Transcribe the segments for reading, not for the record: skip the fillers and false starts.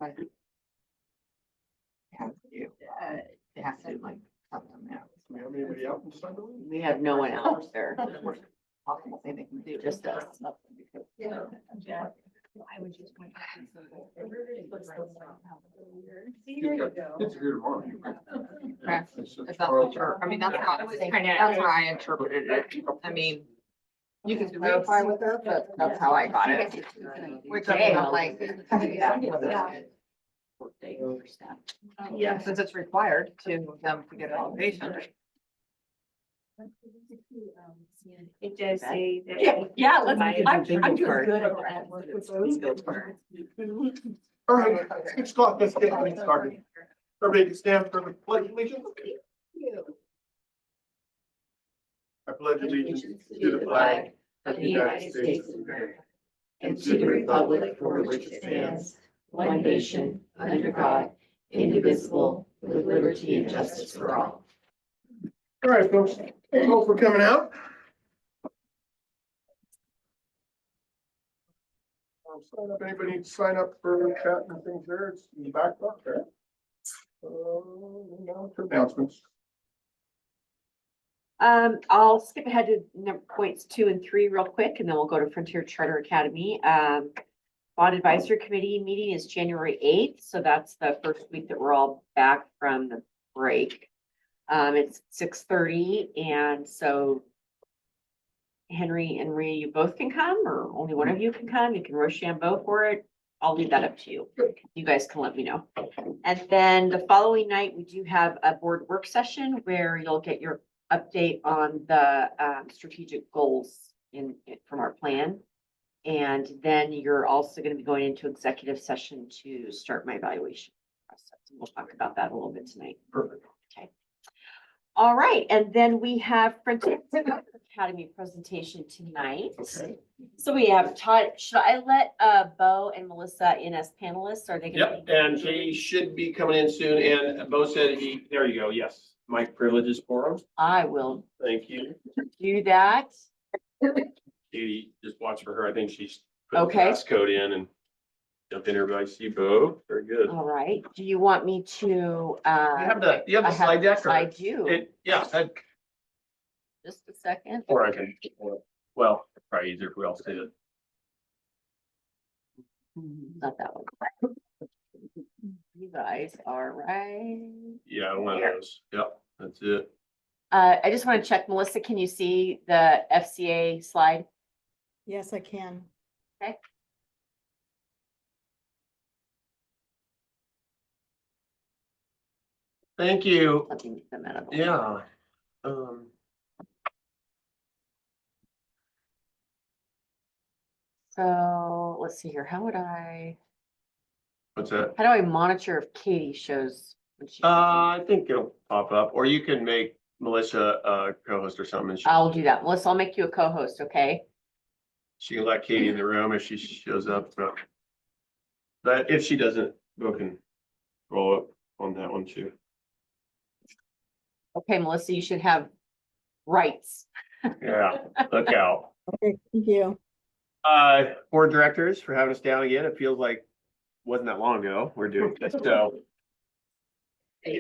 But it has to like something else. Do we have anybody out in Sunderland? We have no one else there, Possible thing they can do. just us. Yeah. I would just point It's here tomorrow. Correct. If that's what you're, I mean, that's how, that's how I interpreted it. I mean, you can verify with us, but that's how I got it. Which I'm like. Yeah, since it's required to them to get an elevation. It does say that. Yeah, let's. I'm just good at work with those. All right, 6 o'clock, let's get things started. Everybody can stand for the pledge of allegiance. I pledge allegiance to the flag Of the United States of America, and to the republic for which it stands, one nation, under God, indivisible, with liberty and justice for all. All right, folks, thank you all for coming out. Sign up, anybody need to sign up for chat and things there, it's in the back up there. Now to announcements. I'll skip ahead to points 2 and 3 real quick, and then we'll go to Frontier Charter Academy. Bond Advisory Committee meeting is January 8th, so that's the first week that we're all back from the break. It's 6:30, and so Henry and Maria, you both can come, or only one of you can come. You can Rochambeau for it. I'll leave that up to you. You guys can let me know. And then the following night, we do have a board work session where you'll get your update on the strategic goals from our plan. And then you're also going to be going into executive session to start my evaluation process. And we'll talk about that a little bit tonight. Perfect. Okay. All right, and then we have Frontier Academy presentation tonight. Okay. So we have Todd. Should I let Bo and Melissa in as panelists? Are they gonna? Yep, and he should be coming in soon, and Bo said there you go, yes, mic privileges for him, I will thank you. do that. Katie, just watch for her, I think she's put the Okay. passcode in and jump in, everybody see Bo, very good. All right. Do you want me to? You have the I have- slide deck? or- I do. Yeah, Just a second. or I can, well, probably easier if we all see it. Not that one. You guys are right. Yeah, one of those, yep, that's it. I just want to check, Melissa, can you see the FCA slide? Yes, I can. Thank you, Something amenable. yeah. So let's see here. How What's that? do I monitor if Katie shows? When she I think it'll pop up, or you can make Melissa a co-host or something. And I'll do that. Melissa, I'll make you a co-host, okay? she can let Katie in the room if she shows up. But if she doesn't, we can roll up on that one too. Okay, Melissa, you should have rights. Yeah, look out. Okay, thank you. Board directors for having us down again. It feels like wasn't that long ago. We're doing this, so.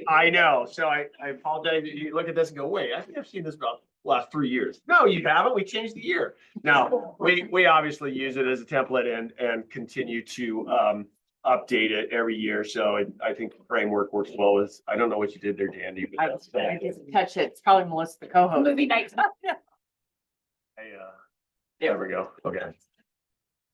I know, so I apologize. You look at this and go, wait, I think I've seen this about the last 3 years. No, you haven't. We changed the year. Now, we obviously use it as a template and continue to update it every year. So I think the framework works well. I don't know what you did there, Dandy. I didn't touch it. It's probably Melissa, the co-host. Movie night. There we go. Okay.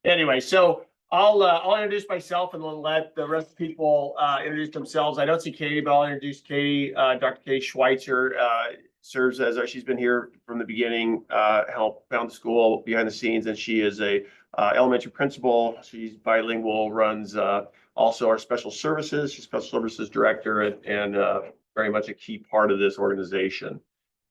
Anyway, so I'll introduce myself and then let the rest of the people introduce themselves. I don't see Katie, but I'll introduce Katie. Dr. Katie Schweitzer serves as she's been here from the beginning, helped found the school behind the scenes, and she is a elementary principal. She's bilingual, runs also our special services. She's special services director and very much a key part of this organization.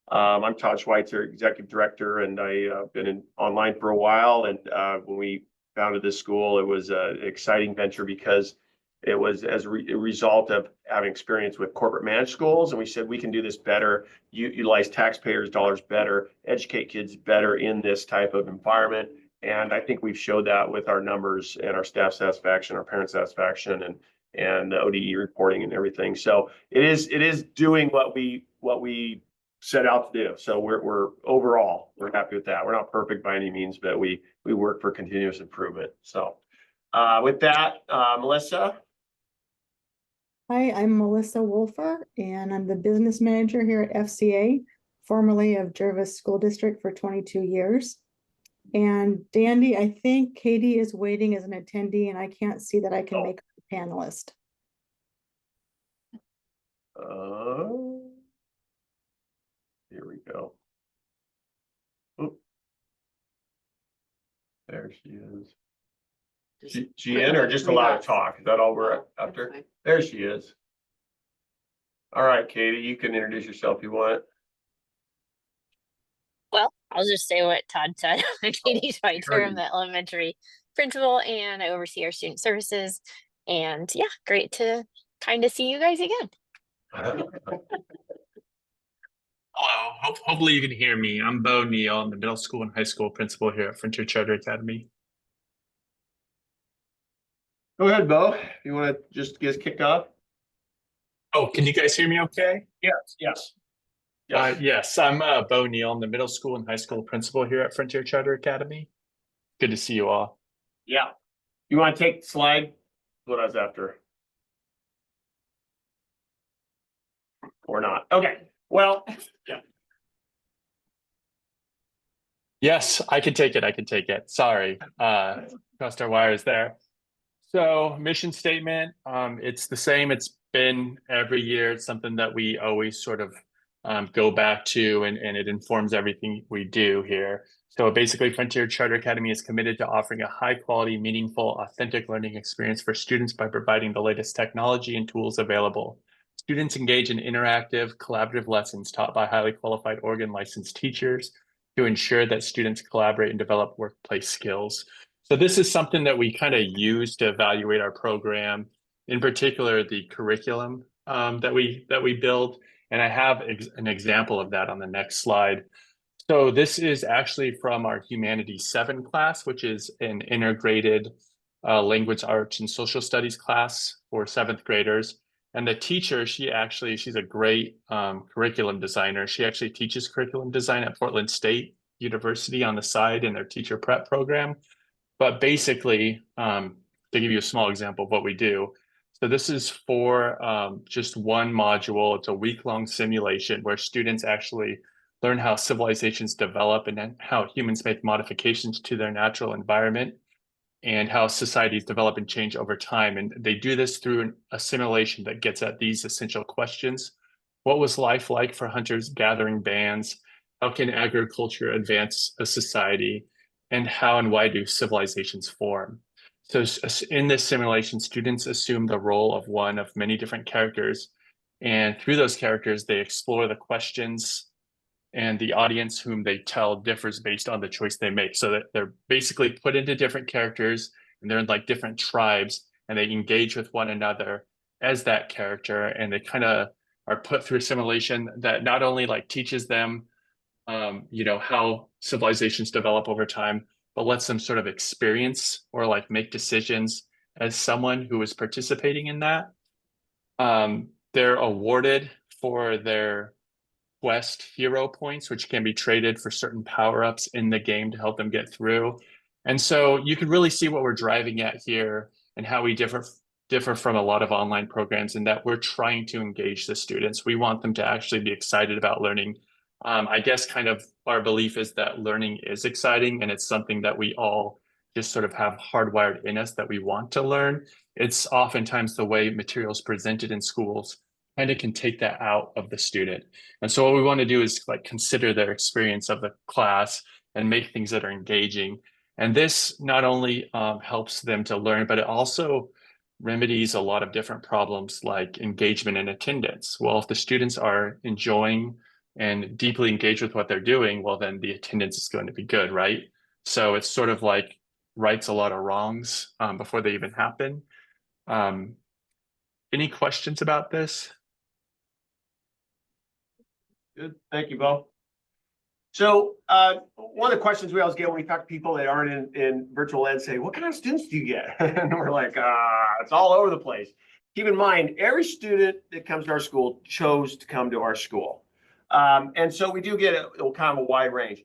I'm Todd Schweitzer, executive director, and I've been online for a while. And when we founded this school, it was an exciting venture because it was as a result of having experience with corporate managed schools. And we said, we can do this better, utilize taxpayers' dollars better, educate kids better in this type of environment. And I think we've showed that with our numbers and our staff satisfaction, our parent satisfaction, and the ODE reporting and everything. So it is doing what we set out to do. So we're overall, we're happy with that. We're not perfect by any means, but we work for continuous improvement. So with that, Melissa. Hi, I'm Melissa Wolfer, and I'm the business manager here at FCA, formerly of Jervis School District for 22 years. And Dandy, I think Katie is waiting as an attendee, and I can't see that I can make her a panelist. Here we go. Oop. There she is. She in or just allowed to talk? Is that all we're after? There she is. All right, Katie, you can introduce yourself if you want. Well, I'll just say what Todd said. I'm Katie Schweitzer. I'm the elementary principal and I oversee our student services. And yeah, great to kind of see you guys again. Hello, hopefully you can hear me. I'm Bo Neal. I'm the middle school and high school principal here at Frontier Charter Academy. Go ahead, Bo. You want to just get us kicked off? Oh, can you guys hear me okay? Yes. Yes, I'm Bo Neal. I'm the middle school and high school principal here at Frontier Charter Academy. Good to see you all. Yeah. You want to take the slide? What I was after. Or not. Okay. Well, yeah. Yes, I can take it. I can take it. Sorry. Crossed our wires there. So mission statement, it's the same. It's been every year. It's something that we always sort of go back to and it informs everything we do here. So basically Frontier Charter Academy is committed to offering a high quality, meaningful, authentic learning experience for students by providing the latest technology and tools available. Students engage in interactive, collaborative lessons taught by highly qualified Oregon licensed teachers to ensure that students collaborate and develop workplace skills. So this is something that we kind of use to evaluate our program, in particular the curriculum that we build. And I have an example of that on the next slide. So this is actually from our Humanities 7 class, which is an integrated language arts and social studies class for 7th graders. And the teacher, she's a great curriculum designer. She actually teaches curriculum design at Portland State University on the side in their teacher prep program. But basically, to give you a small example of what we do, so this is for just one module. It's a week-long simulation where students actually learn how civilizations develop and then how humans make modifications to their natural environment and how societies develop and change over time. And they do this through a simulation that gets at these essential questions. What was life like for hunters gathering bands? How can agriculture advance a society? And how and why do civilizations form? So in this simulation, students assume the role of one of many different characters. And through those characters, they explore the questions and the audience whom they tell differs based on the choice they make. So that they're basically put into different characters and they're in like different tribes and they engage with one another as that character. And they kind of are put through a simulation that not only like teaches them how civilizations develop over time, but lets them sort of experience or like make decisions as someone who is participating in that. They're awarded for their quest hero points, which can be traded for certain power-ups in the game to help them get through. And so you can really see what we're driving at here and how we differ from a lot of online programs in that we're trying to engage the students. We want them to actually be excited about learning. I guess kind of our belief is that learning is exciting and it's something that we all just sort of have hardwired in us that we want to learn. It's oftentimes the way materials presented in schools kind of can take that out of the student. And so what we want to do is like consider their experience of the class and make things that are engaging. And this not only helps them to learn, but it also remedies a lot of different problems like engagement and attendance. Well, if the students are enjoying and deeply engaged with what they're doing, well, then the attendance is going to be good, right? So it's sort of like rights a lot of wrongs before they even happen. Any questions about this? Good. Thank you, Bo. So one of the questions we always get when we talk to people that aren't in virtual ed say, what kind of students do you get? And we're like, it's all over the place. keep in mind, every student that comes to our school chose to come to our school. And so we do get a kind of a wide range.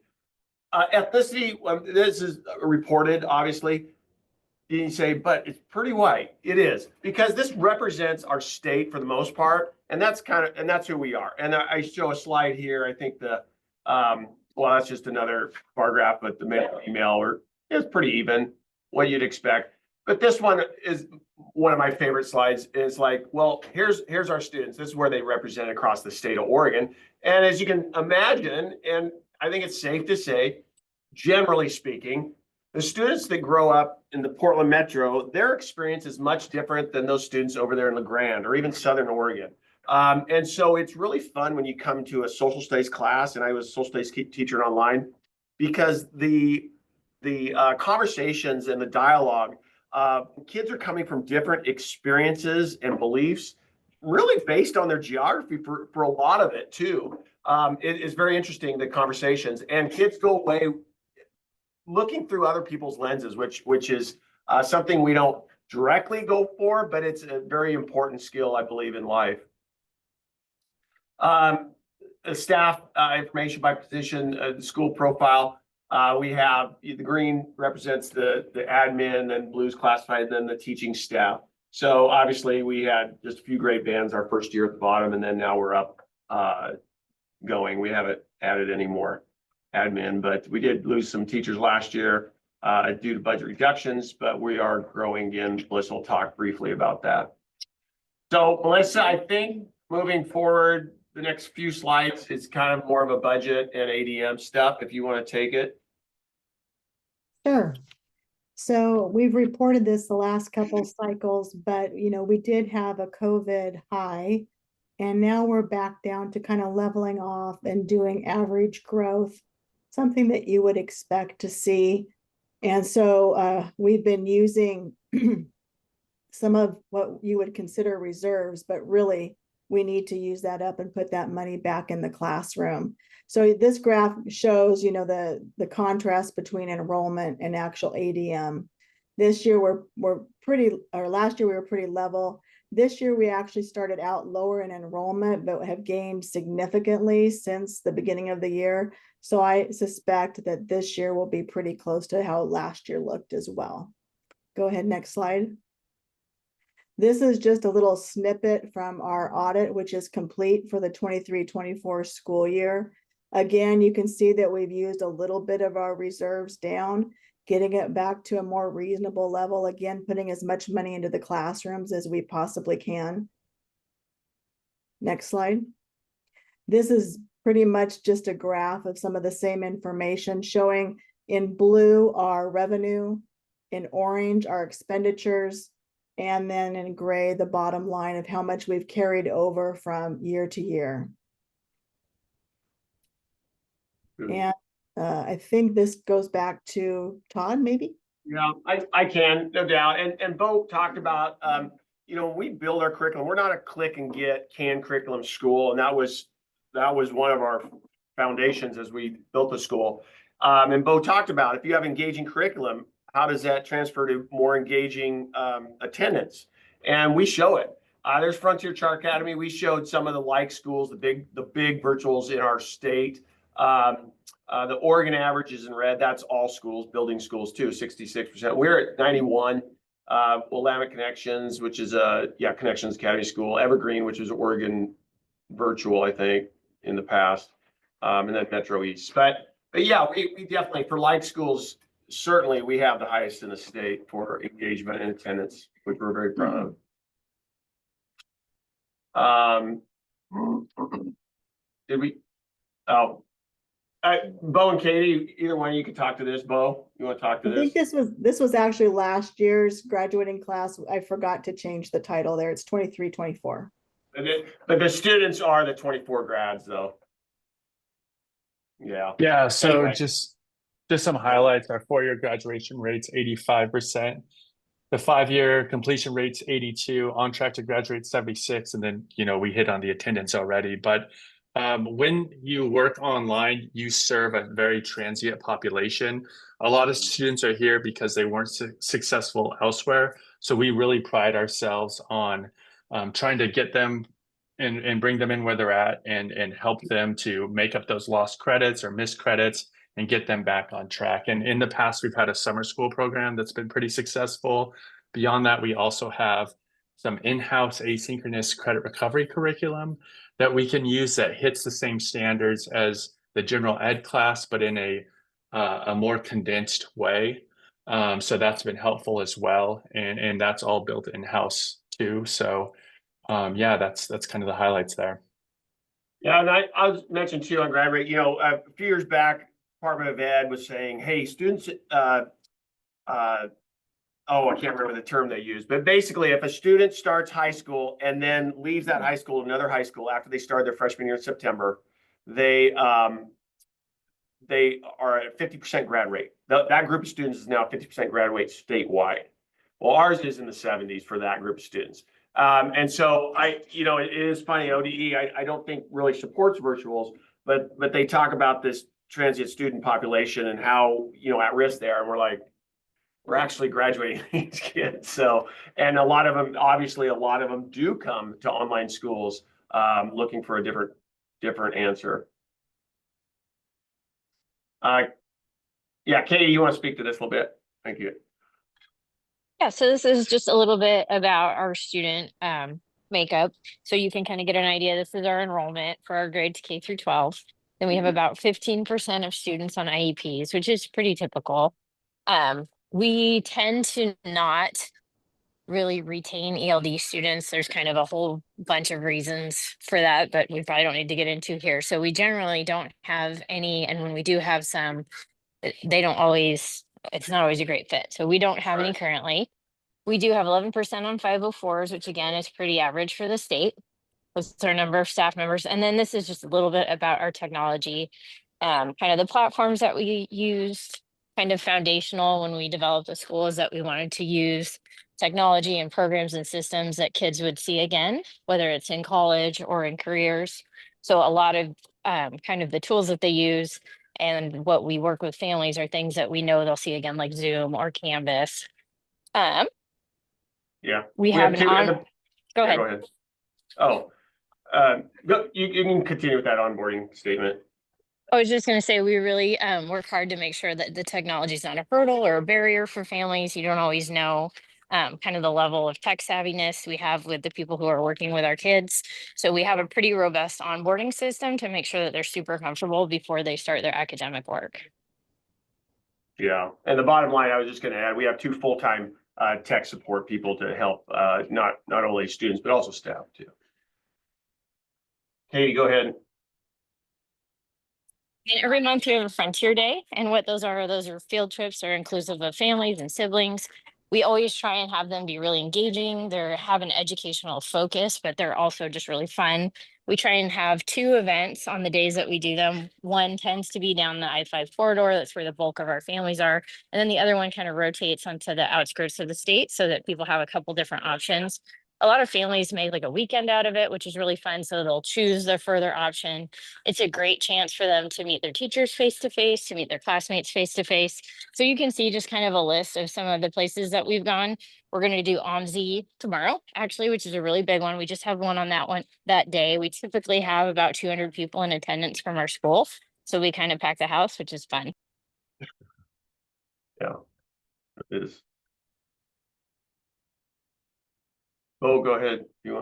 Ethnicity, this is reported, obviously. You say, but it's pretty white. It is, because this represents our state for the most part, and that's who we are. And I show a slide here. I think well, that's just another bar graph, but the male female is pretty even, what you'd expect. But this one is one of my favorite slides. Is like, well, here's our students. This is where they represent across the state of Oregon. And as you can imagine, and I think it's safe to say, generally speaking, the students that grow up in the Portland metro, their experience is much different than those students over there in LeGrand or even Southern Oregon. And so it's really fun when you come to a social studies class, and I was a social studies teacher online, because the conversations and the dialogue, kids are coming from different experiences and beliefs, really based on their geography for a lot of it too. It is very interesting, the conversations, and kids go away looking through other people's lenses, which is something we don't directly go for, but it's a very important skill, I believe, in life. Staff information by position, the school profile. We have the green represents the admin, and blue's classified, and then the teaching staff. So obviously we had just a few grade bands our first year at the bottom, and then now we're up going. We haven't added any more admin, but we did lose some teachers last year due to budget reductions, but we are growing again. Melissa will talk briefly about that. So Melissa, I think moving forward, the next few slides is kind of more of a budget and ADM stuff, if you want to take it. Sure. So we've reported this the last couple cycles, but we did have a COVID high, and now we're back down to kind of leveling off and doing average growth, something that you would expect to see. And so we've been using some of what you would consider reserves, but really we need to use that up and put that money back in the classroom. So this graph shows, the contrast between enrollment and actual ADM. This year last year we were pretty level. This year we actually started out lower in enrollment, but have gained significantly since the beginning of the year. So I suspect that this year will be pretty close to how last year looked as well. Go ahead, next slide. This is just a little snippet from our audit, which is complete for the 23-24 school year. Again, you can see that we've used a little bit of our reserves down, getting it back to a more reasonable level. Again, putting as much money into the classrooms as we possibly can. Next slide. This is pretty much just a graph of some of the same information, showing in blue our revenue, in orange our expenditures, and then in gray the bottom line of how much we've carried over from year to year. And I think this goes back to Todd, maybe? Yeah, I can, no doubt. And Bo talked about, when we build our curriculum, we're not a click and get canned curriculum school. And that was one of our foundations as we built the school. And Bo talked about, if you have engaging curriculum, how does that transfer to more engaging attendance? And we show it. There's Frontier Charter Academy. We showed some of the like schools, the big virtuals in our state. The Oregon average is in red. That's all schools, building schools too, 66%. We're at 91. Willamette Connections, which is Connections Academy School. Evergreen, which is Oregon virtual, I think, in the past. And then Metro East. But yeah, we definitely, for like schools, certainly we have the highest in the state for engagement and attendance, which we're very proud of. Did we? Oh. Bo and Katie, either one of you could talk to this. Bo, you want to talk to this? I think this was actually last year's graduating class. I forgot to change the title there. It's 23-24. But the students are the 24 grads, though. Yeah. Yeah. So Anyway. just some highlights. Our 4-year graduation rate's 85%. The 5-year completion rate's 82. On track to graduate 76. And then we hit on the attendance already, but. When you work online, you serve a very transient population. A lot of students are here because they weren't successful elsewhere. So we really pride ourselves on trying to get them and bring them in where they're at and help them to make up those lost credits or missed credits and get them back on track. And in the past, we've had a summer school program that's been pretty successful. Beyond that, we also have some in-house asynchronous credit recovery curriculum that we can use that hits the same standards as the general ed class, but in a more condensed way. So that's been helpful as well. And that's all built in-house too. So yeah, that's kind of the highlights there. Yeah, and I was mentioned too on grad rate, a few years back, Department of Ed was saying, hey, students, I can't remember the term they used, but basically if a student starts high school and then leaves that high school to another high school after they start their freshman year in September, they are at 50% grad rate. That group of students is now 50% grad rate statewide. Well, ours is in the 70s for that group of students. And so it is funny, ODE, I don't think really supports virtuals, but they talk about this transient student population and how, at risk they are. And we're like, we're actually graduating these kids. So, and a lot of them do come to online schools, looking for a different answer. Yeah, Katie, you want to speak to this a little bit? Thank you. Yeah, so this is just a little bit about our student makeup. So you can kind of get an idea. This is our enrollment for our grades K through 12. Then we have about 15% of students on IEPs, which is pretty typical. We tend to not really retain ELD students. There's kind of a whole bunch of reasons for that, but we probably don't need to get into here. So we generally don't have any, and when we do have some, it's not always a great fit. So we don't have any currently. We do have 11% on 504s, which again is pretty average for the state. That's our number of staff members. And then this is just a little bit about our technology, kind of the platforms that we used. Kind of foundational when we developed the school is that we wanted to use technology and programs and systems that kids would see again, whether it's in college or in careers. So a lot of kind of the tools that they use and what we work with families are things that we know they'll see again, like Zoom or Canvas. Yeah. We have go ahead. Go ahead. You can continue with that onboarding statement. I was just going to say, we really work hard to make sure that the technology is not a hurdle or a barrier for families. You don't always know kind of the level of tech savviness we have with the people who are working with our kids. So we have a pretty robust onboarding system to make sure that they're super comfortable before they start their academic work. Yeah, and the bottom line, I was just going to add, we have 2 full-time tech support people to help not only students, but also staff too. Katie, go ahead. And every month we have a Frontier Day, and what those are field trips that are inclusive of families and siblings. We always try and have them be really engaging. They have an educational focus, but they're also just really fun. We try and have 2 events on the days that we do them. One tends to be down the I-5 corridor. That's where the bulk of our families are. And then the other one kind of rotates onto the outskirts of the state so that people have a couple different options. A lot of families make like a weekend out of it, which is really fun. So they'll choose their further option. It's a great chance for them to meet their teachers face to face, to meet their classmates face to face. So you can see just kind of a list of some of the places that we've gone. We're going to do OMSI tomorrow, actually, which is a really big one. We just have one on that day. We typically have about 200 people in attendance from our school. So we kind of pack the house, which is fun. Yeah, it is. Oh, go ahead. You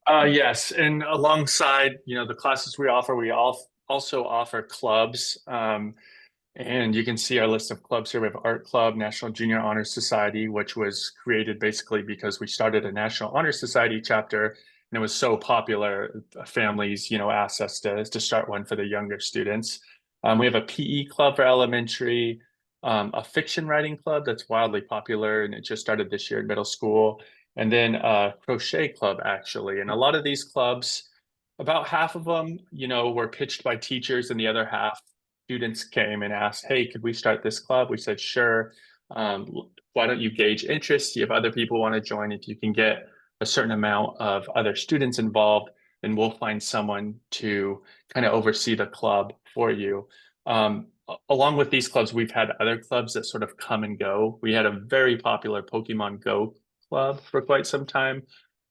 want? Yes, and alongside, the classes we offer, we also offer clubs. And you can see our list of clubs here. We have Art Club, National Junior Honor Society, which was created basically because we started a National Honor Society chapter, and it was so popular, families, asked us to start one for the younger students. We have a PE club for elementary, a fiction writing club that's wildly popular, and it just started this year in middle school. And then a crochet club, actually. And a lot of these clubs, about half of them, were pitched by teachers, and the other half, students came and asked, hey, could we start this club? We said, sure. Why don't you gauge interest, see if other people want to join? If you can get a certain amount of other students involved, then we'll find someone to kind of oversee the club for you. Along with these clubs, we've had other clubs that sort of come and go. We had a very popular Pokemon Go club for quite some time.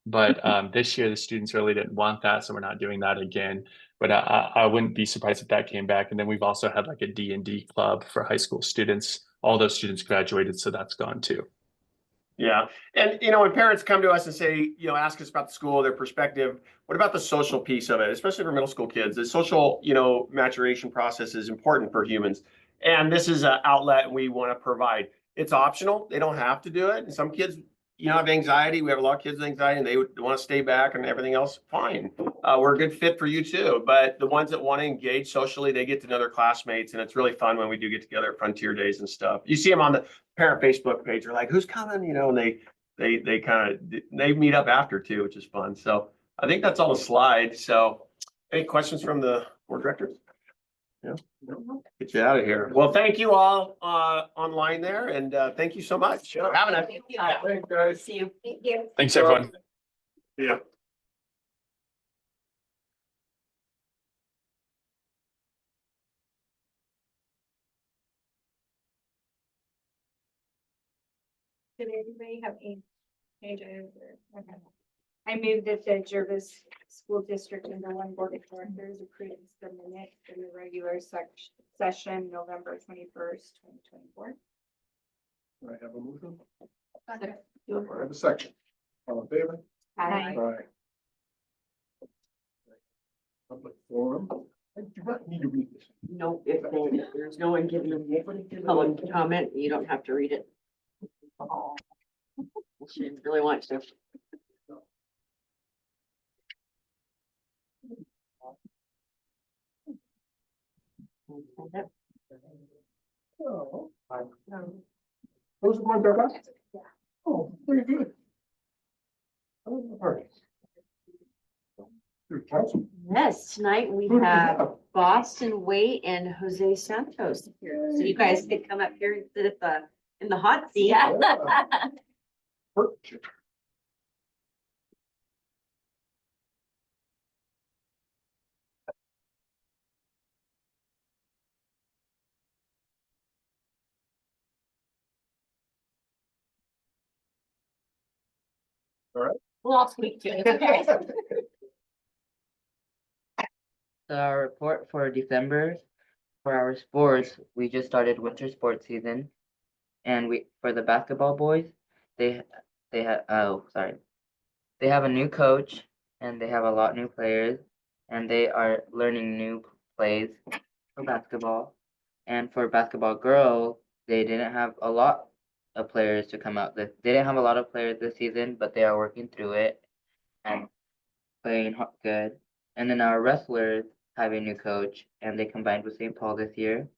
But this year, the students really didn't want that, so we're not doing that again. But I wouldn't be surprised if that came back. And then we've also had like a D&D club for high school students. All those students graduated, so that's gone too. Yeah, and when parents come to us and say, ask us about the school, their perspective, what about the social piece of it, especially for middle school kids? The social, maturation process is important for humans. And this is an outlet we want to provide. It's optional. They don't have to do it. And some kids, have anxiety. We have a lot of kids with anxiety and they would want to stay back and everything else. Fine. We're a good fit for you too. But the ones that want to engage socially, they get to know their classmates. And it's really fun when we do get together at Frontier Days and stuff. You see them on the parent Facebook page. They're like, who's coming? And they kind of, they meet up after too, which is fun. So I think that's all the slides. So any questions from the board directors? Yeah, get you out of here. Well, thank you all online there, and thank you so much for having us. Thanks, guys. See you. Thank you. Thanks, everyone. Yeah. Did anybody have any changes or? Okay. I moved that the Jervis School District #1 Board of Directors approves the minutes in the regular session, November 21st, 2024. Do I have a motion? Okay. I have a second. All in favor? Aye. Aye. Public forum. I do not need to read this. No, if there's no one giving them public comment, you don't have to read it. She really wants to. Oh. Who's the one there? Oh, very good. Oh, all right. Your council. Yes, tonight we Who do we have have? Boston Waite and Jose Santos here. So you guys can come up here and sit at in the hot seat. Perfect. Well, I'll speak to you. Our report for December for our sports, we just started winter sports season. And for the basketball boys, they have they have a new coach and they have a lot new players and they are learning new plays for basketball. And for basketball girls, they didn't have a lot of players to come out. They didn't have a lot of players this season, but they are working through it and playing good. And then our wrestlers have a new coach, and they combined with St. Paul this year,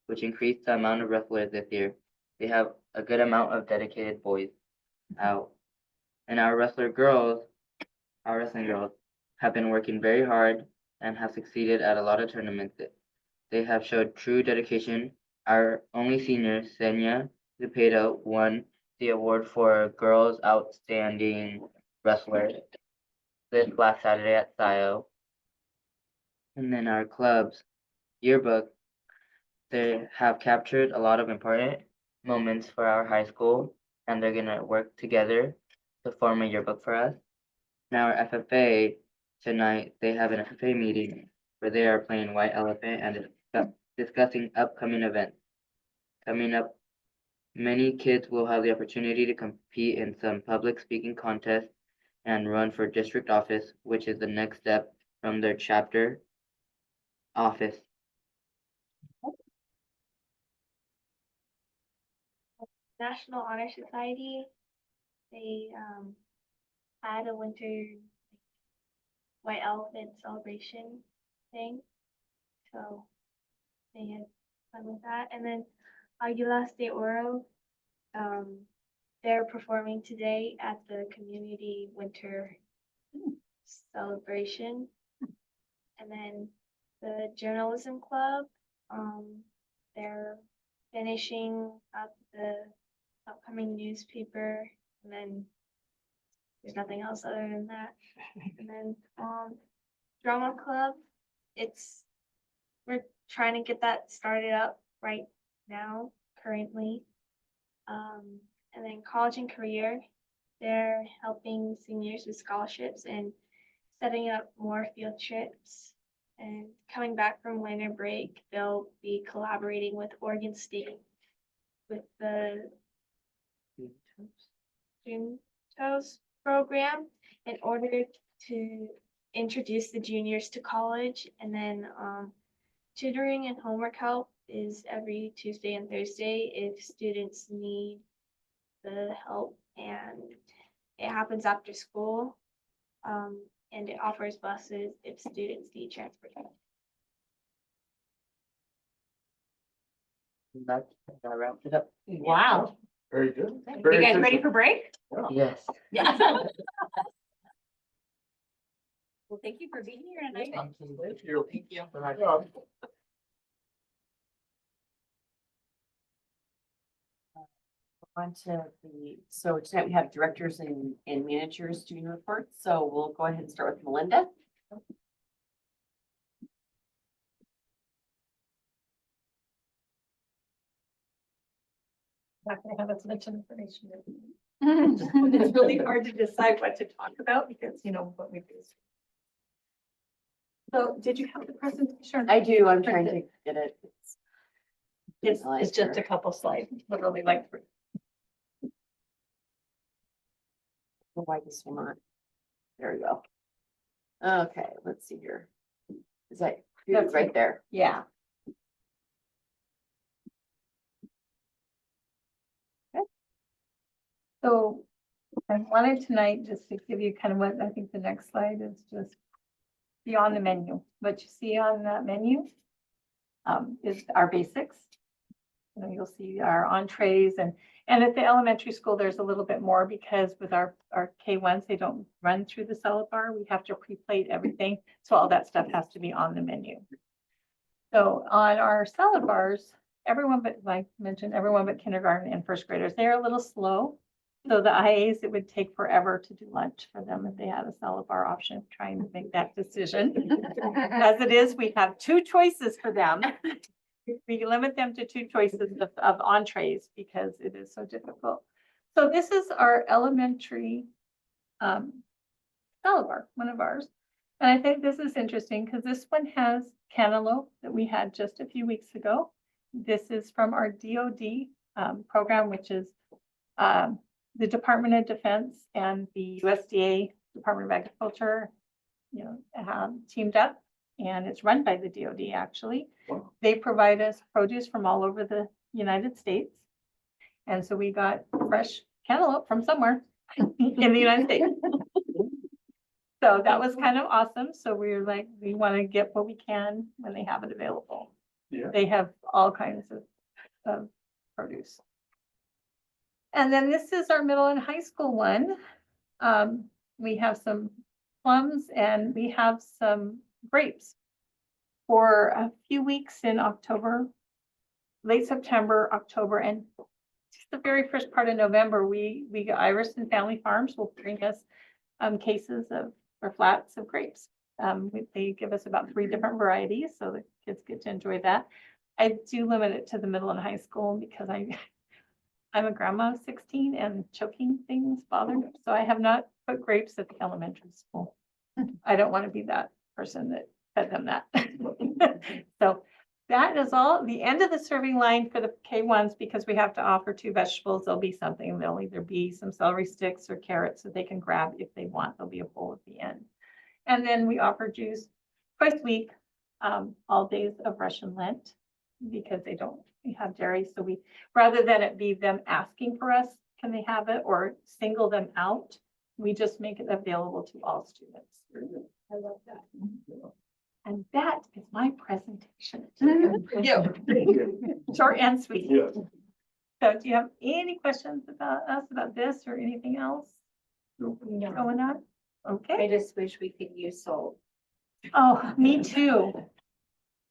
which increased the amount of wrestlers this year. They have a good amount of dedicated boys out. And our wrestling girls, have been working very hard and have succeeded at a lot of tournaments. They have showed true dedication. Our only senior, Senya Zepeda, won the award for Girls Outstanding Wrestler this last Saturday at SIO. And then our club's yearbook, they have captured a lot of important moments for our high school, and they're gonna work together to form a yearbook for us. Now our FFA, tonight, they have an FFA meeting where they are playing White Elephant and discussing upcoming events. Coming up, many kids will have the opportunity to compete in some public speaking contests and run for district office, which is the next step from their chapter office. National Honor Society, they had a winter White Elephant celebration thing. So they had fun with that. And then Aguila State Oro, they're performing today at the community winter celebration. And then the journalism club, they're finishing up the upcoming newspaper, and then there's nothing else other than that. And then drama club, we're trying to get that started up right now currently. And then college and career, They're helping seniors with scholarships and setting up more field trips. And coming back from winter break, they'll be collaborating with Oregon State with the June Toes program in order to introduce the juniors to college. And then tutoring and homework help is every Tuesday and Thursday if students need the help, and it happens after school. And it offers buses if students need transportation. That wraps it up. Wow. Very good. You Very guys ready efficient. for break? Yes. Yeah. Well, thank you for being here tonight. Thank you. Thank you. Yeah. On to so tonight we have directors and managers doing reports, so we'll go ahead and start with Melinda. Not gonna have as much information. It's really hard to decide what to talk about because, What we do. So did you have the presentation? I do, I'm trying to get it. It's just a couple slides, literally like three. Why this will not? There we go. Okay, let's see here. Is that That's right there? Yeah. So I wanted tonight just to give you kind of what I think the next slide is just beyond the menu. What you see on that menu is our basics. You'll see our entrees and at the elementary school, there's a little bit more because with our K1s, they don't run through the salad bar. We have to pre-plate everything. So all that stuff has to be on the menu. So on our salad bars, everyone but, like I mentioned, everyone but kindergarten and first graders, they're a little slow. So the IAs, it would take forever to do lunch for them if they had a salad bar option, trying to make that decision. As it is, we have two choices for them. We limit them to two choices of entrees because it is so difficult. So this is our elementary salad bar, one of ours. And I think this is interesting because this one has cantaloupe that we had just a few weeks ago. This is from our DoD program, which is the Department of Defense and the USDA Department of Agriculture, teamed up, and it's run by the DoD actually. Wow. They provide us produce from all over the United States. And so we got fresh cantaloupe from somewhere in the United States. So that was kind of awesome. So we were like, we want to get what we can when they have it available. Yeah. They have all kinds of produce. And then this is our middle and high school one. We have some plums and we have some grapes. For a few weeks in October, late September, October, and just the very first part of November, we got Iris and Family Farms will bring us cases or flats of grapes. They give us about 3 different varieties, so the kids get to enjoy that. I do limit it to the middle and high school because I'm a grandma of 16 and choking things bother me. So I have not put grapes at the elementary school. I don't want to be that person that fed them that. So that is all the end of the serving line for the K1s because we have to offer 2 vegetables. There'll be something. There'll either be some celery sticks or carrots that they can grab if they want. There'll be a bowl at the end. And then we offer juice twice a week, all days of Russian Lent because they don't have dairy. So we, rather than it be them asking for us, can they have it or single them out, we just make it available to all students. I love that. And that is my presentation. Yeah. Short and sweet. Yes. So do you have any questions about us, about this or anything else going on? Okay. I just wish we could use salt. Oh, me too.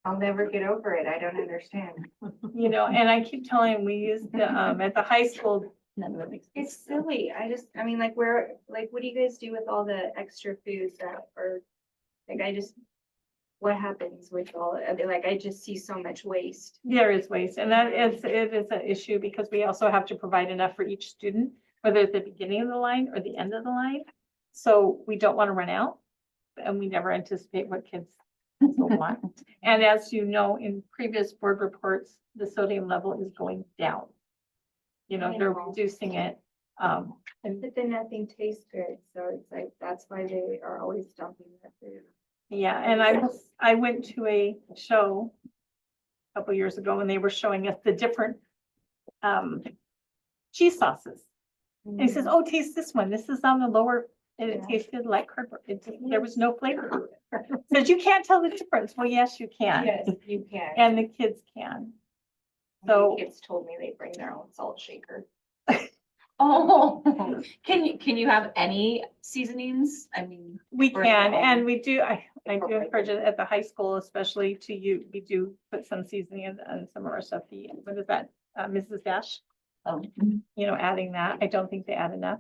I'll never get over it. I don't understand. And I keep telling them we use the, at the high school. It's silly. I mean, like, what do you guys do with all the extra foods that are, like, what happens with all, I just see so much waste. There is waste, and it is an issue because we also have to provide enough for each student. whether at the beginning of the line or the end of the line. So we don't want to run out, and we never anticipate what kids will want. And as you know, in previous board reports, the sodium level is going down. You know, they're reducing it. And But then nothing tastes good, so it's like, that's why they are always dumping that food. yeah, and I went to a show a couple years ago and they were showing us the different cheese sauces. And he says, oh, taste this one. This is on the lower, and it tasted like cardboard. There was no flavor to it. Says you can't tell the difference. Well, yes, you can. Yes, you can. And the kids can. So So kids told me they bring their own salt shaker. Oh, can you have any seasonings? I mean, we Or can, their and own we do, I do incorporate. encourage it at the high school, especially to you. We do put some seasoning in some of our stuff. What is that? Mrs. Dash, oh, you know, adding that. I don't think they add enough.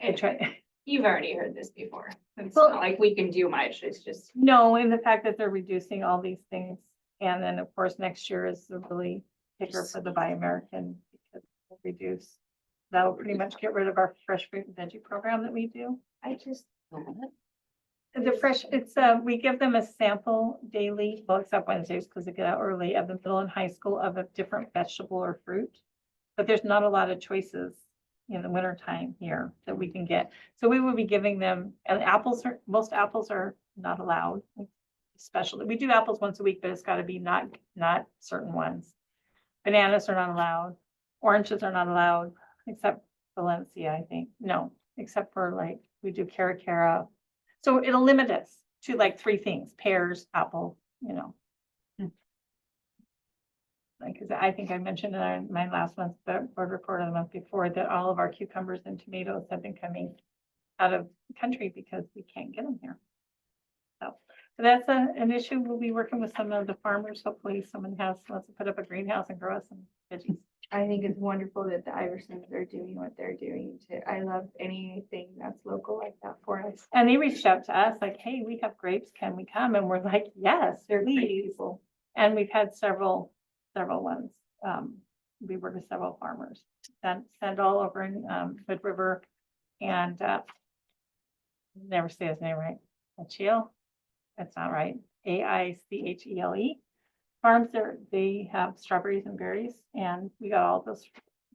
I try. You've already heard this before. It's Well- not like we can do much. It's just. No, in the fact that they're reducing all these things. And then, of course, next year is the really kicker for the Buy American because we'll reduce. That'll pretty much get rid of our fresh fruit and veggie program that we do. I just, The fresh, it's, we give them a sample daily, well, except Wednesdays because they get out early of the middle and high school of a different vegetable or fruit. But there's not a lot of choices in the winter time here that we can get. So we will be giving them, and most apples are not allowed. Especially, we do apples once a week, but it's gotta be not certain ones. Bananas are not allowed. Oranges are not allowed, except Valencia, I think. No, except for like, we do cara. So it'll limit us to like 3 things, pears, apple, you know. Like, 'cause I think I mentioned in my last month's board report of the month before that all of our cucumbers and tomatoes have been coming out of the country because we can't get them here. So that's an issue. We'll be working with some of the farmers. Hopefully someone wants to put up a greenhouse and grow us some veggies. I think it's wonderful that the Iversons are doing what they're doing I love anything that's local like that for us. And they reached out to us like, hey, we have grapes. Can we come? And we're like, yes, They're great please. people. And we've had several ones. We work with several farmers. Send all over in Hood River and never say his name right. Achiel? That's not right. Aichele. Farms they have strawberries and berries, and we got all those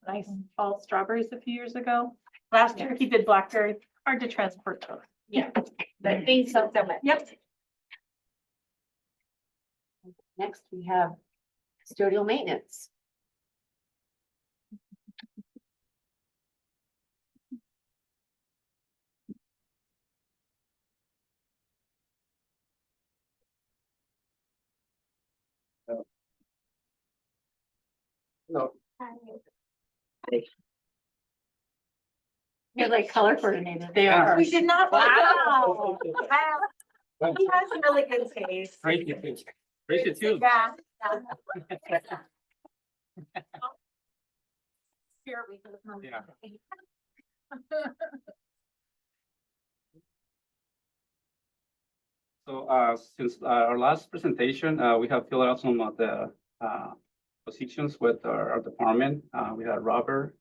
nice fall strawberries a few years ago. Last year he did blackberry, hard to transport those. Yeah. But thanks so much. Yep. next we have custodial maintenance. No. You're like color coordinated. They are. We did not. Wow. Wow. He has really good taste. Great, great too. Yeah. Yeah. So, since our last presentation, we have filled out some of the positions with our department. We had Robert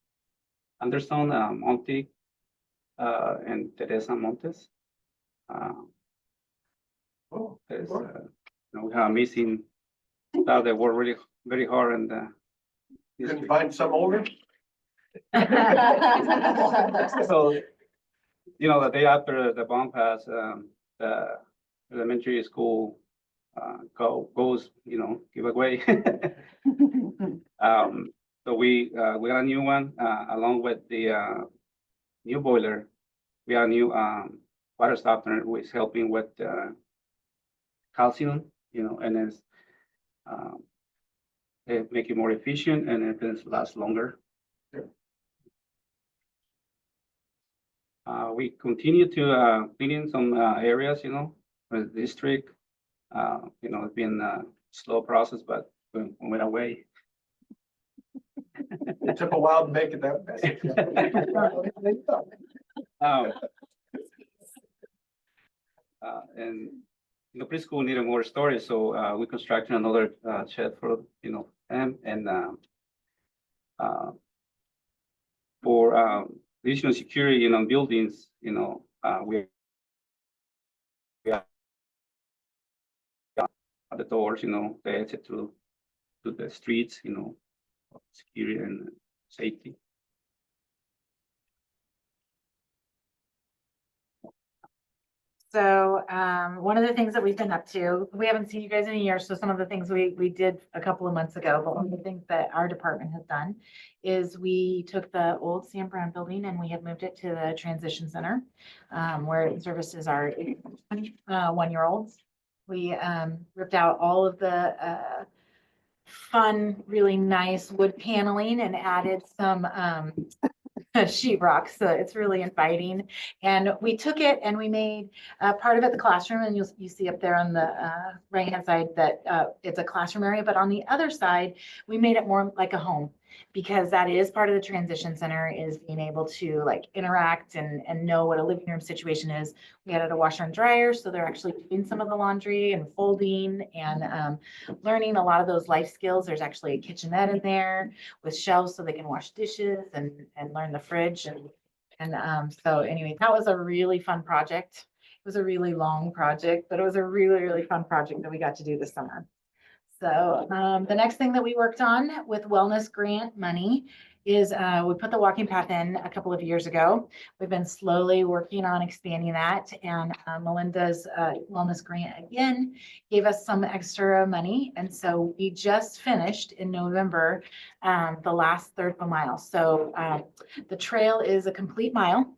Anderson, Monty, and Teresa Montes. We have missing staff that work really very hard and Can you find some older? so, the day after the bomb pass, the elementary school goes, give away. So we got a new one, along with the new boiler. We have a new water softener who is helping with calcium, and it's make it more efficient and it lasts longer. We continue to clean some areas, for the district. It's been a slow process, but we went away. It took a while to make it that Um, And the preschool needed more storage, so we constructed another shed for them. And for for additional security, buildings, we at the doors, the exit to the streets, security and safety. So, one of the things that we've been up to, we haven't seen you guys in a year, so some of the things we did a couple of months ago, but one of the things that our department has done is we took the old Sam Brown building and we have moved it to the transition center, where it services our 1-year-olds. We ripped out all of the fun, really nice wood paneling and added some sheetrock, so it's really inviting. And we took it and we made part of it the classroom, and you see up there on the right hand side that it's a classroom area, but on the other side we made it more like a home, because that is part of the transition center, is being able to like interact and know what a living room situation is. We added a washer and dryer, so they're actually doing some of the laundry and folding and learning a lot of those life skills. There's actually a kitchenette in there with shelves so they can wash dishes and learn the fridge. And so anyway, that was a really fun project. It was a really long project, but it was a really, really fun project that we got to do this summer. So the next thing that we worked on with wellness grant money is we put the walking path in a couple of years ago. We've been slowly working on expanding that, and Melinda's wellness grant again gave us some extra money. And so we just finished in November the last third of a mile. So the trail is a complete mile.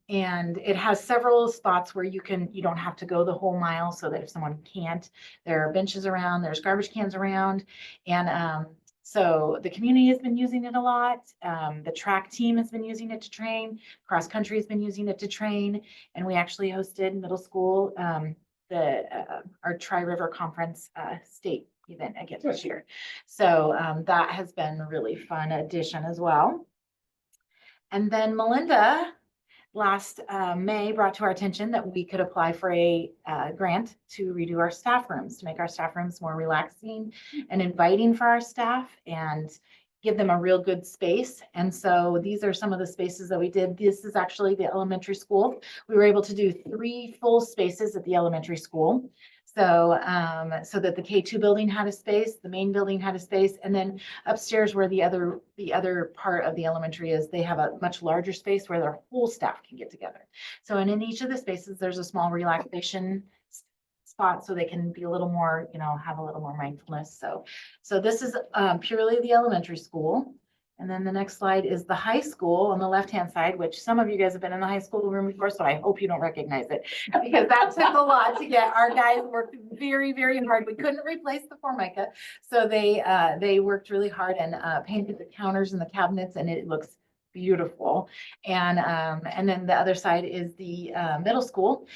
And it has several spots where you don't have to go the whole mile, so that if someone can't, there are benches around, there's garbage cans around. And so the community has been using it a lot. The track team has been using it to train. Cross country has been using it to train. And we actually hosted middle school, our Tri-River Conference state event again this year. So that has been a really fun addition as well. And then Melinda last May brought to our attention that we could apply for a grant to redo our staff rooms, to make our staff rooms more relaxing and inviting for our staff and give them a real good space. And so these are some of the spaces that we did. This is actually the elementary school. We were able to do 3 full spaces at the elementary school. So, so that the K2 building had a space, the main building had a space, and then upstairs where the other part of the elementary is, they have a much larger space where their whole staff can get together. So, and in each of the spaces, there's a small relaxation spot so they can be a little more, have a little more mindfulness. So this is purely the elementary school. And then the next slide is the high school on the left-hand side, which some of you guys have been in the high school room before, so I hope you don't recognize it, because that took a lot to get. Our guys worked very, very hard. We couldn't replace the Formica, so they worked really hard and painted the counters and the cabinets, and it looks beautiful. And then the other side is the middle school.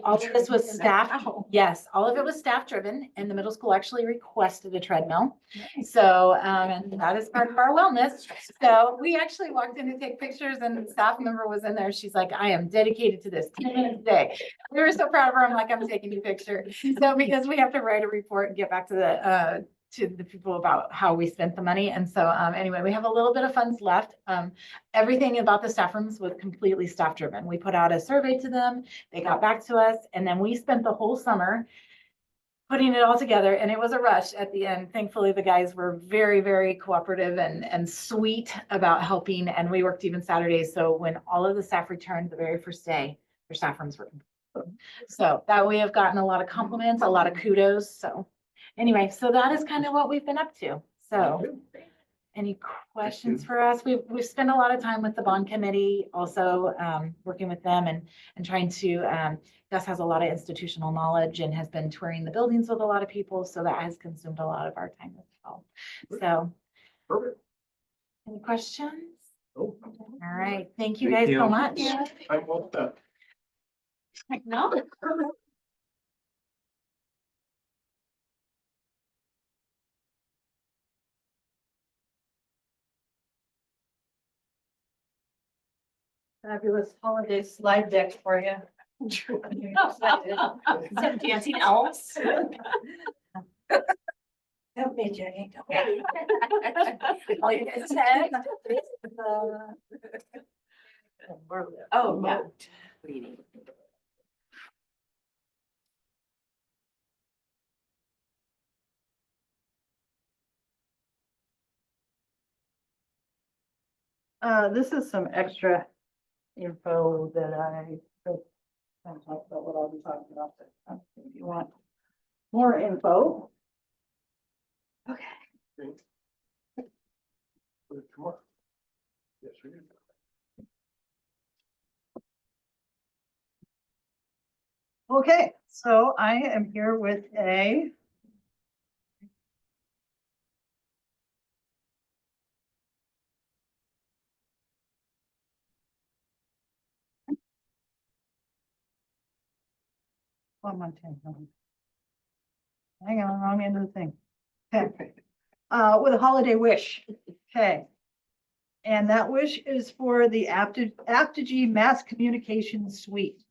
All of this was staff. Yes, all of it was staff driven, and the middle school actually requested a treadmill. So and that is part of our wellness. So we actually walked in to take pictures, and the staff member was in there. She's like, I am dedicated to this 10 minutes a day. We were so proud of her. I'm like, I'm taking your picture. So because we have to write a report and get back to the people about how we spent the money. And so anyway, we have a little bit of funds left. Everything about the staff rooms was completely staff driven. We put out a survey to them, they got back to us, and then we spent the whole summer putting it all together, and it was a rush at the end. Thankfully, the guys were very, very cooperative and sweet about helping, and we worked even Saturdays. So when all of the staff returned the very first day, their staff rooms were complete. So that we have gotten a lot of compliments, a lot of kudos. So anyway, so that is kind of what we've been up to. So any questions for us? We've spent a lot of time with the bond committee, also working with them and trying to, Gus has a lot of institutional knowledge and has been touring the buildings with a lot of people. So that has consumed a lot of our time as well. So Perfect. any questions? Oh, All right. Thank you Thank guys you. so much. I'm all set. No. Fabulous holiday slide deck for you. Dancing elves. Don't be joking. Oh, yeah. Reading. This is some extra info that I kind of talk about what I'll be talking about. But if you want more info. Yes, we do. Okay, so I am here with a one more time. Hang on, wrong end of the thing. Okay. With a holiday wish. Okay. And that wish is for the Aptigee Mass Communication Suite.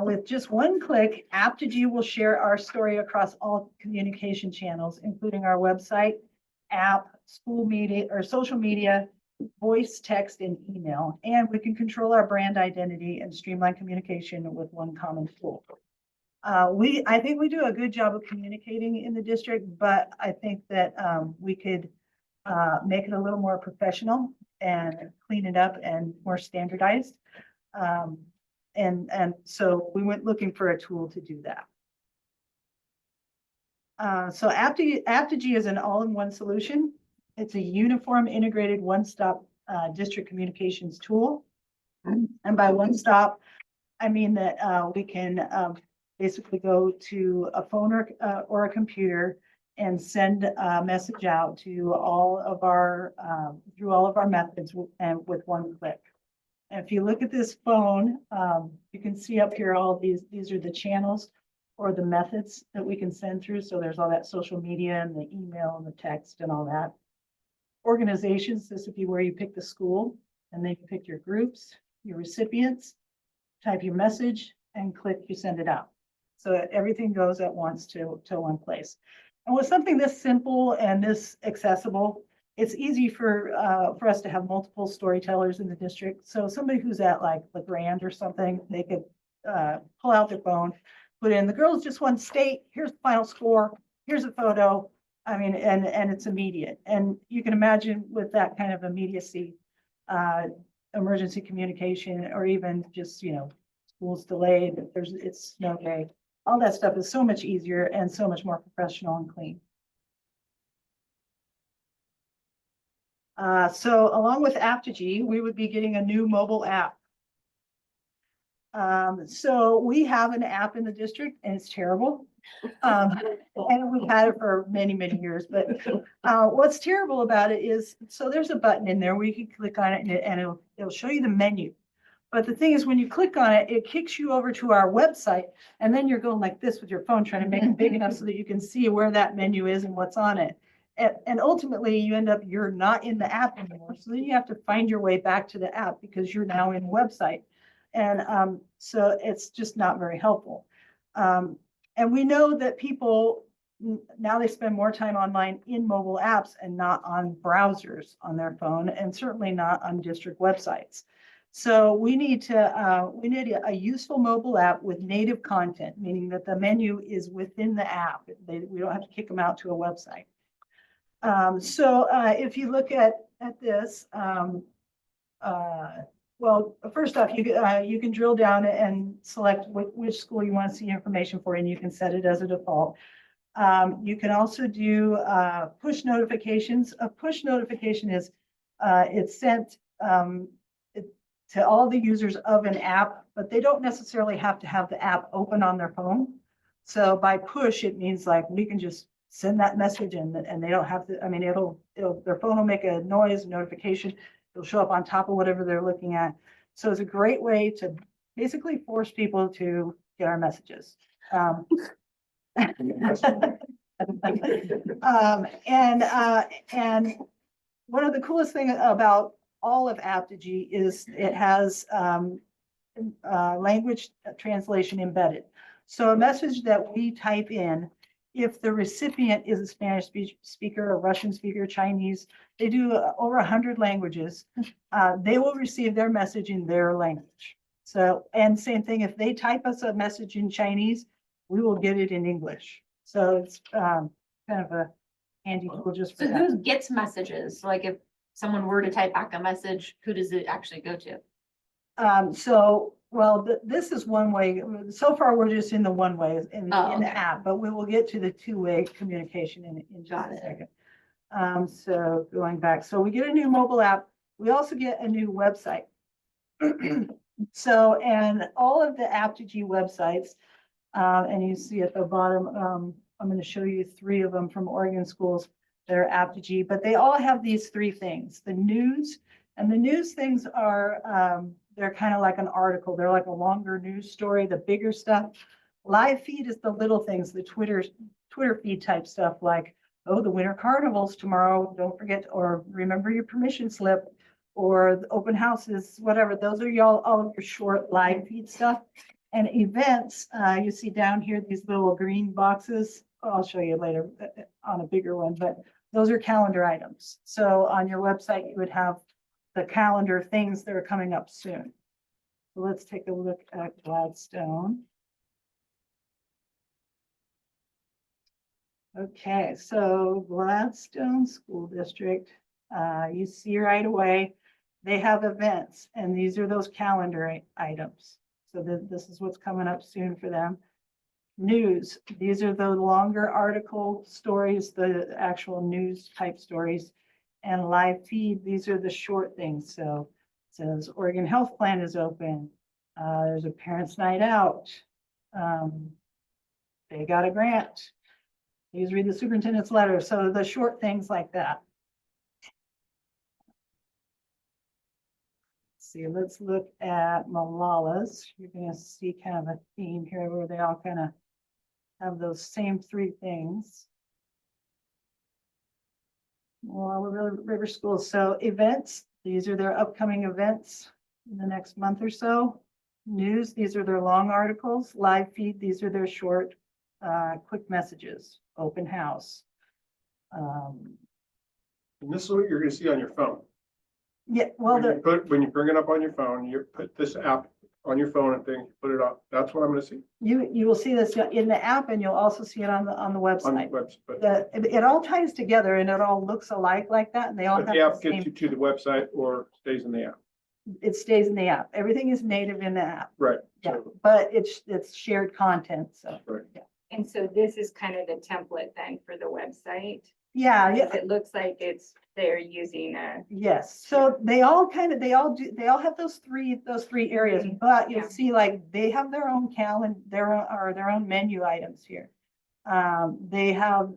With just one click, Aptigee will share our story across all communication channels, including our website, app, school media, or social media, voice, text, and email. And we can control our brand identity and streamline communication with one common tool. I think we do a good job of communicating in the district, but I think that we could make it a little more professional and clean it up and more standardized. And so we went looking for a tool to do that. So Aptigee is an all-in-one solution. It's a uniform, integrated, one-stop district communications tool. And by one-stop, I mean that we can basically go to a phone or a computer and send a message out to all of our through all of our methods and with one click. And if you look at this phone, you can see up here all these are the channels or the methods that we can send through. So there's all that social media and the email and the text and all that. Organizations, this would be where you pick the school, and then you pick your groups, your recipients, type your message, and click, you send it out. So everything goes at once to one place. And with something this simple and this accessible, it's easy for us to have multiple storytellers in the district. So somebody who's at like LeGrand or something, they could pull out their phone, put in the girls just won state, here's the final score, here's a photo. I mean, and it's immediate. And you can imagine with that kind of immediacy, emergency communication, or even just, school's delayed, it's snow day. All that stuff is so much easier and so much more professional and clean. So along with Aptigee, we would be getting a new mobile app. So we have an app in the district and it's terrible. And we've had it for many, many years, but what's terrible about it is, so there's a button in there where you can click on it and it'll show you the menu. But the thing is, when you click on it, it kicks you over to our website, and then you're going like this with your phone, trying to make it big enough so that you can see where that menu is and what's on it. And ultimately, you end up, you're not in the app anymore. So then you have to find your way back to the app because you're now in the website. And so it's just not very helpful. And we know that people, now they spend more time online in mobile apps and not on browsers on their phone, and certainly not on district websites. So we need a useful mobile app with native content, meaning that the menu is within the app. We don't have to kick them out to a website. So if you look at this, well, first off, you can drill down and select which school you want to see information for, and you can set it as a default. You can also do push notifications. A push notification is it's sent to all the users of an app, but they don't necessarily have to have the app open on their phone. So by push, it means like we can just send that message in and they don't have to, I mean, their phone will make a noise, notification. It'll show up on top of whatever they're looking at. So it's a great way to basically force people to get our messages. And one of the coolest things about all of Aptigee is it has language translation embedded. So a message that we type in if the recipient is a Spanish speaker, a Russian speaker, Chinese, they do over 100 languages. They will receive their message in their language. So, and same thing, if they type us a message in Chinese, we will get it in English. So it's kind of a handy tool just for So that. who gets messages? Like if someone were to type back a message, who does it actually go to? Well, this is one way. So far, we're just in the one way in Oh, the okay. app, but we will get to the two-way communication in just a second. So going back, so we get a new mobile app. We also get a new website. So, and all of the Aptigee websites, and you see at the bottom, I'm going to show you 3 of them from Oregon schools that are Aptigee, but they all have these 3 things, the news, and the news things are, they're kind of like an article. They're like a longer news story, the bigger stuff. Live feed is the little things, the Twitter feed type stuff like, oh, the winter carnival's tomorrow, don't forget, or remember your permission slip, or the open houses, whatever. Those are all of your short live feed stuff. And events, you see down here, these little green boxes. I'll show you later on a bigger one, but those are calendar items. So on your website, you would have the calendar things that are coming up soon. So let's take a look at Gladstone. Okay, so Gladstone School District, you see right away, they have events, and these are those calendar items. So this is what's coming up soon for them. News, these are the longer article stories, the actual news type stories. And live feed, these are the short things. So it says Oregon Health Plan is open. There's a parents' night out. They got a grant. Please read the superintendent's letter. So the short things like that. See, let's look at Malala's. You're going to see kind of a theme here where they all kind of have those same 3 things. Well, River Schools. So events, these are their upcoming events in the next month or so. News, these are their long articles. Live feed, these are their short, quick messages. Open house. And this is what you're gonna see on your phone. Yeah, well, When you bring it up on your phone, you put this app on your phone and thing, put it up. That's what I'm gonna see you will see this in the app, and you'll also see it on the on the website. website. It all ties together, and it all looks alike like that, and they all But have the app the gets you same. to the website or stays in the app. It stays in the app. Everything is native in the app. Right. Yeah, So, but it's shared content. So right. And so this is kind of the template then for the website. yeah, It looks like they're using a. yes. So they all have those three areas, but you'll Yeah. see like they have their own calendar, their own menu items here. They have,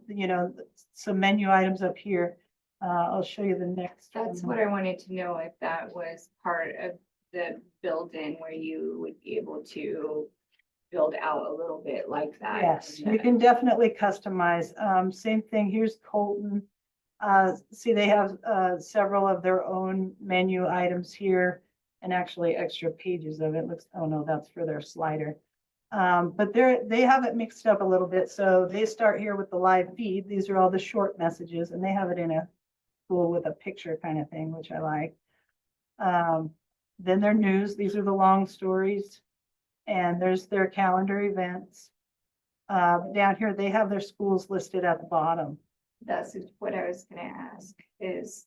some menu items up here. I'll show you the next. That's one. what I wanted to know, if that was part of the build-in where you would be able to build out a little bit like that. Yes, you can definitely customize. Same thing, here's Colton. See, they have several of their own menu items here and actually extra pages of it. Looks, oh no, that's for their slider. But they have it mixed up a little bit. So they start here with the live feed. These are all the short messages, and they have it in a cool with a picture kind of thing, which I like. Then their news, these are the long stories. And there's their calendar events. Down here, they have their schools listed at the bottom. That's what I was gonna ask is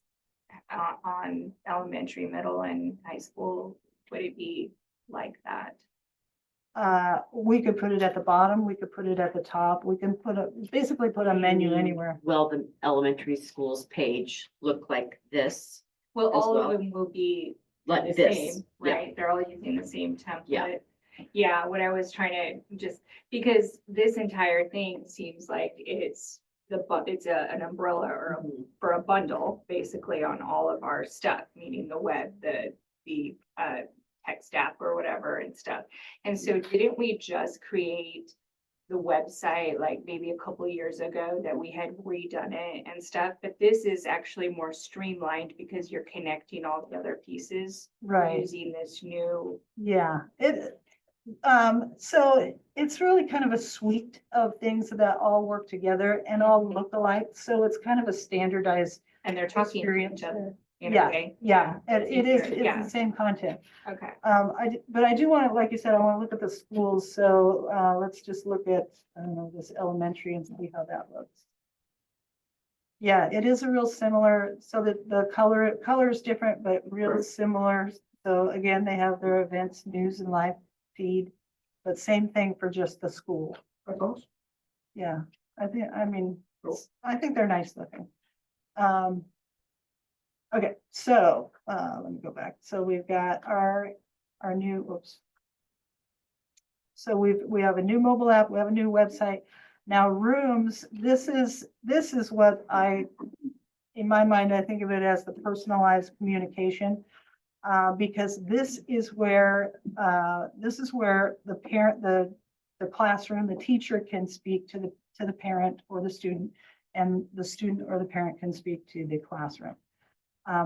on elementary, middle and high school, would it be like that? We could put it at the bottom, we could put it at the top, we can basically put a menu anywhere. Will the elementary schools page look like this? Well, As all of well. them will be Like the this, same, yeah. right? They're all using the same template. Yeah. Yeah, what I was trying to just, because this entire thing seems like it's an umbrella or for a bundle, basically on all of our stuff, meaning the web, the text app or whatever and stuff. And so didn't we just create the website like maybe a couple of years ago that we had redone it and stuff? But this is actually more streamlined because you're connecting all the other pieces. Right. Using this new. Yeah, So it's really kind of a suite of things that all work together and all look alike. So it's kind of a standardized And they're talking to experience. each other in a Yeah, way. yeah, and It's it is, easier, it's yeah. the same content. Okay. But I do want to, like you said, I want to look at the schools. So, let's just look at, I don't know, this elementary and see how that looks. Yeah, it is a real similar, so that the color is different, but real similar. So again, they have their events, news and live feed, but same thing for just the school. That's awesome. Yeah, I mean, Cool. I think they're nice looking. Okay, so, let me go back. So we've got our new, oops. So we have a new mobile app, we have a new website. Now rooms, this is what in my mind, I think of it as the personalized communication. Because this is where the parent, the classroom, the teacher can speak to the parent or the student, and the student or the parent can speak to the classroom.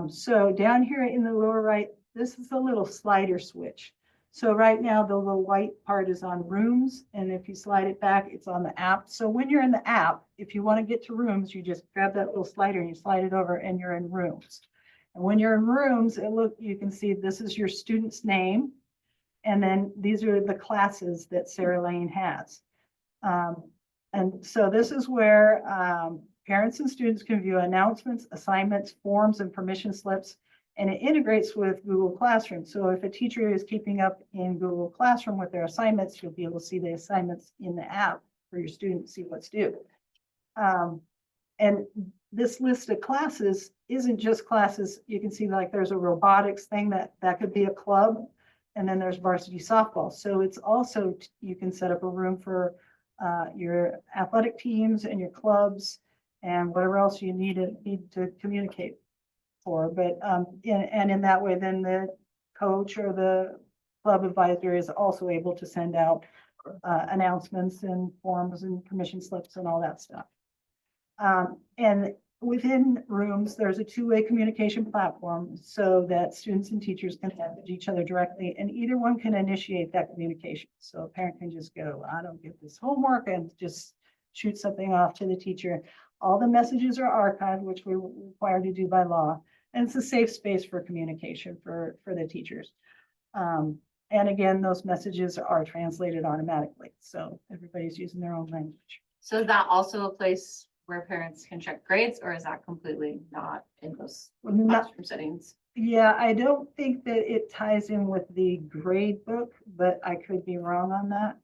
So down here in the lower right, this is a little slider switch. So right now, the little white part is on rooms, and if you slide it back, it's on the app. So when you're in the app, if you want to get to rooms, you just grab that little slider and you slide it over and you're in rooms. And when you're in rooms, you can see this is your student's name. And then these are the classes that Sarah Lane has. And so this is where parents and students can view announcements, assignments, forms, and permission slips. And it integrates with Google Classroom. So if a teacher is keeping up in Google Classroom with their assignments, you'll be able to see the assignments in the app for your students to see what's due. And this list of classes isn't just classes. You can see like there's a robotics thing that could be a club, and then there's varsity softball. So it's also, you can set up a room for your athletic teams and your clubs and whatever else you need to communicate for. But in that way, then the coach or the club advisor is also able to send out announcements and forms and permission slips and all that stuff. And within rooms, there's a two-way communication platform so that students and teachers can message each other directly, and either one can initiate that communication. So a parent can just go, I don't get this homework, and just shoot something off to the teacher. All the messages are archived, which we're required to do by law. And it's a safe space for communication for the teachers. And again, those messages are translated automatically. So everybody's using their own language. So is that also a place where parents can check grades, or is that completely not in those classroom settings? Yeah, I don't think that it ties in with the grade book, but I could be wrong on that.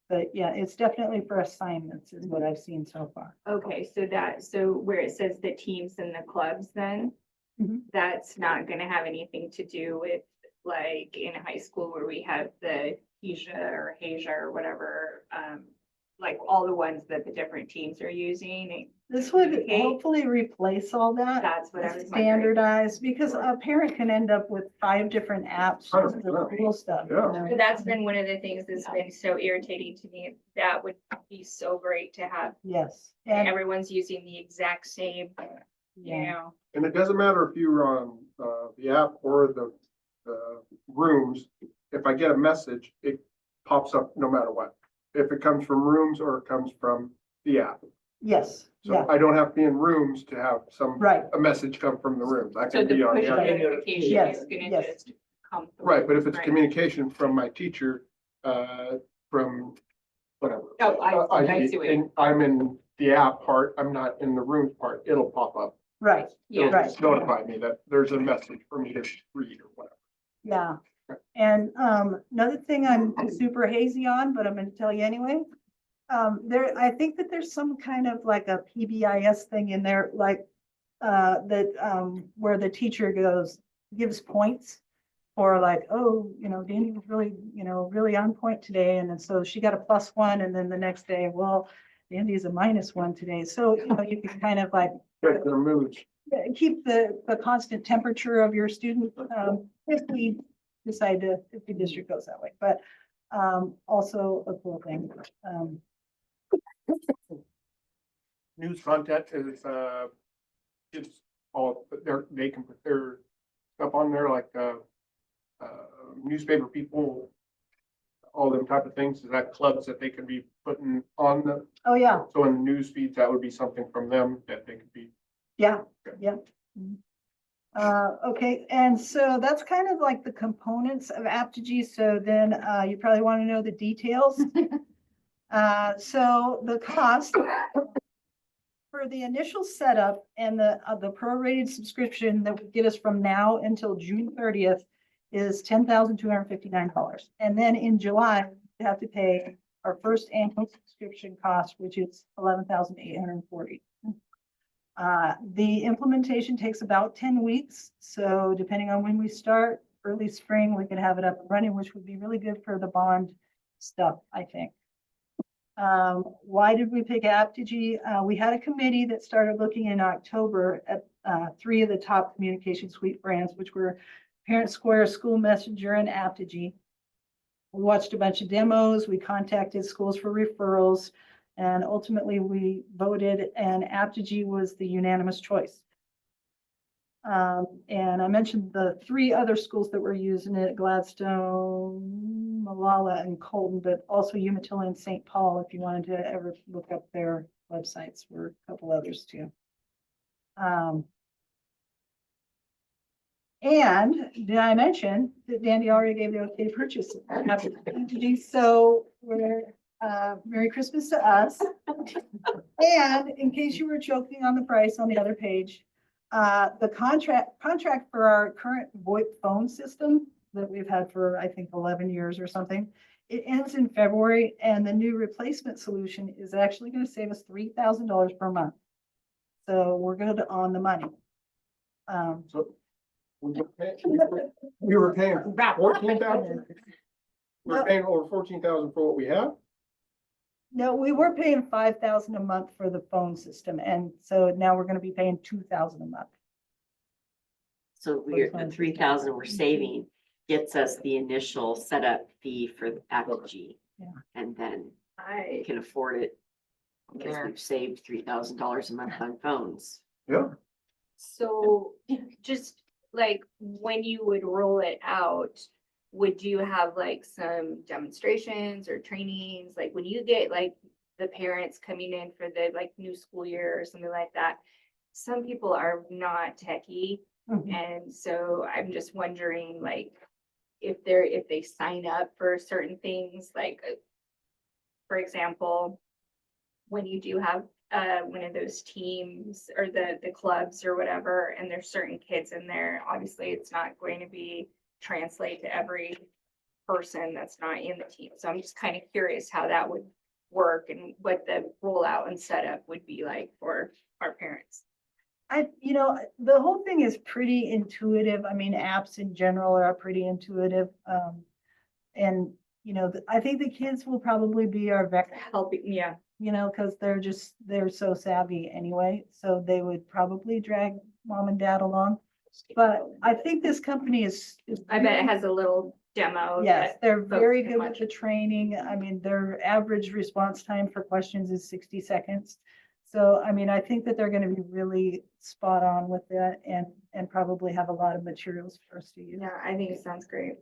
But yeah, it's definitely for assignments is what I've seen so far. Okay, so where it says the teams and the clubs then, Mhm. that's not gonna have anything to do with like in high school where we have the HEJA or HEJA or whatever, like all the ones that the different teams are using. This would Okay. hopefully replace all that. That's what I was wondering. Standardized, because a parent can end up with 5 different apps just for school stuff. you Yeah. know? But that's been one of the things that's been so irritating to me. That would be so great to have. Yes, and Everyone's using the exact same, you yeah, know. And it doesn't matter if you're on the app or the rooms. If I get a message, it pops up no matter what. If it comes from rooms or it comes from the app. yes, So yeah, I don't have to be in rooms to have right. a message come from the rooms. I So can the be on push the other. notification Yes, is gonna yes. just come. through, Right, but if it's right? communication from my teacher, from whatever. Oh, I see what you- And I'm in the app part, I'm not in the rooms part, it'll pop up. Right, It'll Yeah, just notify me that there's a message for me to read or whatever. yeah. And another thing I'm super hazy on, but I'm gonna tell you anyway. I think that there's some kind of like a PBIS thing in there, like where the teacher gives points. Or like, oh, Danny was really, really on point today. And then so she got a +1, and then the next day, well, Dandy's a -1 today. So, you can kind of like Check their moods. keep the constant temperature of your student, if we decide to, if the district goes that way, but also a cool thing. News content is, it's all, they can put their stuff on there like, newspaper people all them type of things? Is that clubs that they can be putting on the, Oh, yeah, so in the news feeds, that would be something from them that they could be. yeah, yeah. Okay, and so that's kind of like the components of Apogee. So then, you probably want to know the details. So the cost for the initial setup and the prorated subscription that would get us from now until June 30th is $10,259. And then in July, we have to pay our first annual subscription cost, which is $11,840. The implementation takes about 10 weeks. So depending on when we start, early spring, we could have it up and running, which would be really good for the bond stuff, I think. Why did we pick Apogee? We had a committee that started looking in October at 3 of the top communication suite brands, which were Parent Square, School Messenger, and Apogee. We watched a bunch of demos. We contacted schools for referrals, and ultimately we voted, and Apogee was the unanimous choice. And I mentioned the 3 other schools that were using it: Gladstone, Malala, and Colton, but also Umatilla and St. Paul, if you wanted to ever look up their websites, were a couple others too. And did I mention that Dandy already gave the okay purchase? Apogee, so we're, Merry Christmas to us. And in case you were joking on the price on the other page, the contract for our current VoIP phone system that we've had for, I think, 11 years or something, it ends in February, and the new replacement solution is actually going to save us $3,000 per month. So we're good on the money. So we were paying 14,000. We're paying over 14,000 for what we have. No, we were paying 5,000 a month for the phone system, and so now we're gonna be paying 2,000 a month. So we're, the 3,000 we're saving gets us the initial setup fee for the Apogee. Yeah. And then we I, can afford it because Yeah. we've saved $3,000 a month on phones. Yeah. So just like when you would roll it out, would you have like some demonstrations or trainings? Like when you get like the parents coming in for the like new school year or something like that, some people are not techie. Mhm. And so I'm just wondering like if they sign up for certain things, like for example, when you do have one of those teams or the clubs or whatever, and there's certain kids in there, obviously it's not going to be translate to every person that's not in the team. So I'm just kind of curious how that would work and what the rollout and setup would be like for our parents. The whole thing is pretty intuitive. I mean, apps in general are pretty intuitive. And, I think the kids will probably be our vector, Helping, yeah. because they're so savvy anyway. So they would probably drag mom and dad along. But I think this company is. I bet it has a little demo. Yes, that they're folks very can good with watch. the training. I mean, their average response time for questions is 60 seconds. So, I mean, I think that they're going to be really spot on with that and probably have a lot of materials for us to use. Yeah, I think it sounds great.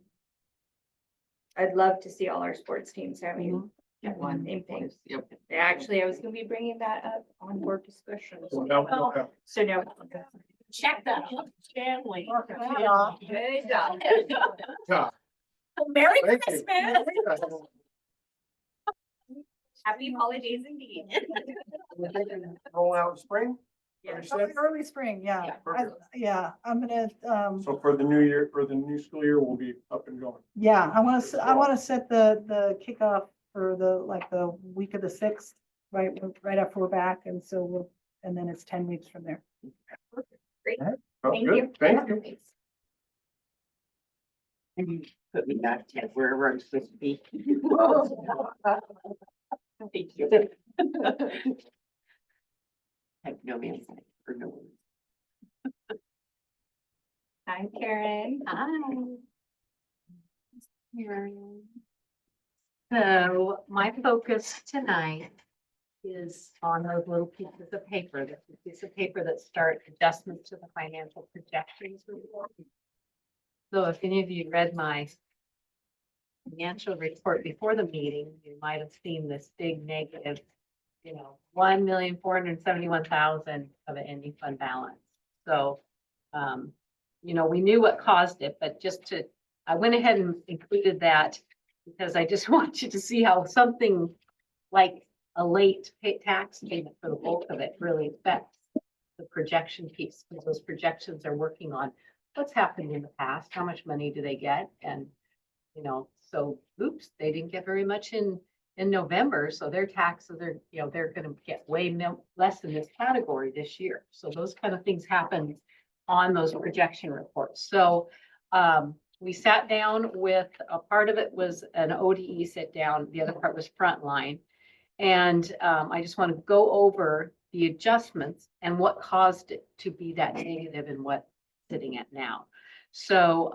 I'd love to see all our sports teams having Get one. same thing. Yep. Actually, I was gonna be bringing that up on board discussions. So now we don't have- So no. Check that. Family. Good job. Yeah. Merry Thank you. Christmas. Happy holidays indeed. We're thinking roll out in spring? Yeah. You said? Early spring, yeah. Perfect. I'm gonna, So for the new year, for the new school year, we'll be up and going. yeah, I want to set the kickoff for the week of the 6th, right after we're back. And so and then it's 10 weeks from there. Great. Sounds Thank good. you. Thank you. And you put me back to wherever I'm supposed to be. Thank you. I have no man's like, or no one. Hi, Karen. Hi. So my focus tonight is on those little pieces of paper, the piece of paper that start adjustments to the financial projections report. So if any of you read my financial report before the meeting, you might have seen this big negative, 1,471,000 of an ending fund balance. So, we knew what caused it, but I went ahead and included that because I just want you to see how something like a late tax payment for the bulk of it really affects the projection piece, because those projections are working on what's happened in the past, how much money do they get? And, so oops, they didn't get very much in November. So their taxes are, they're going to get way less in this category this year. So those kind of things happen on those projection reports. So we sat down with, a part of it was an ODE sit down. The other part was frontline. And I just want to go over the adjustments and what caused it to be that negative and what's sitting at now. So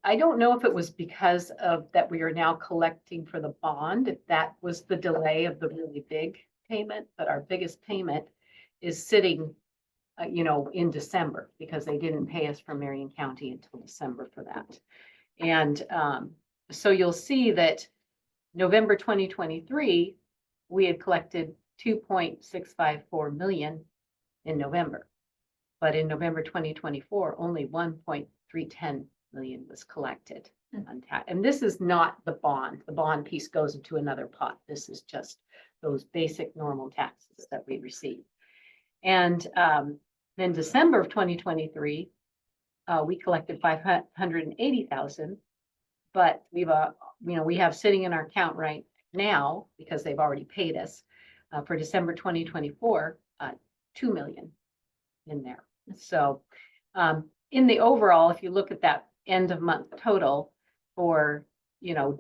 I don't know if it was because of that we are now collecting for the bond, if that was the delay of the really big payment, but our biggest payment is sitting, in December, because they didn't pay us from Marion County until December for that. And so you'll see that November 2023, we had collected 2.654 million in November. But in November 2024, only 1.310 million was collected. And this is not the bond. The bond piece goes into another pot. This is just those basic normal taxes that we receive. And then December of 2023, we collected 580,000, but we have sitting in our account right now, because they've already paid us for December 2024, 2 million in there. So in the overall, if you look at that end of month total for,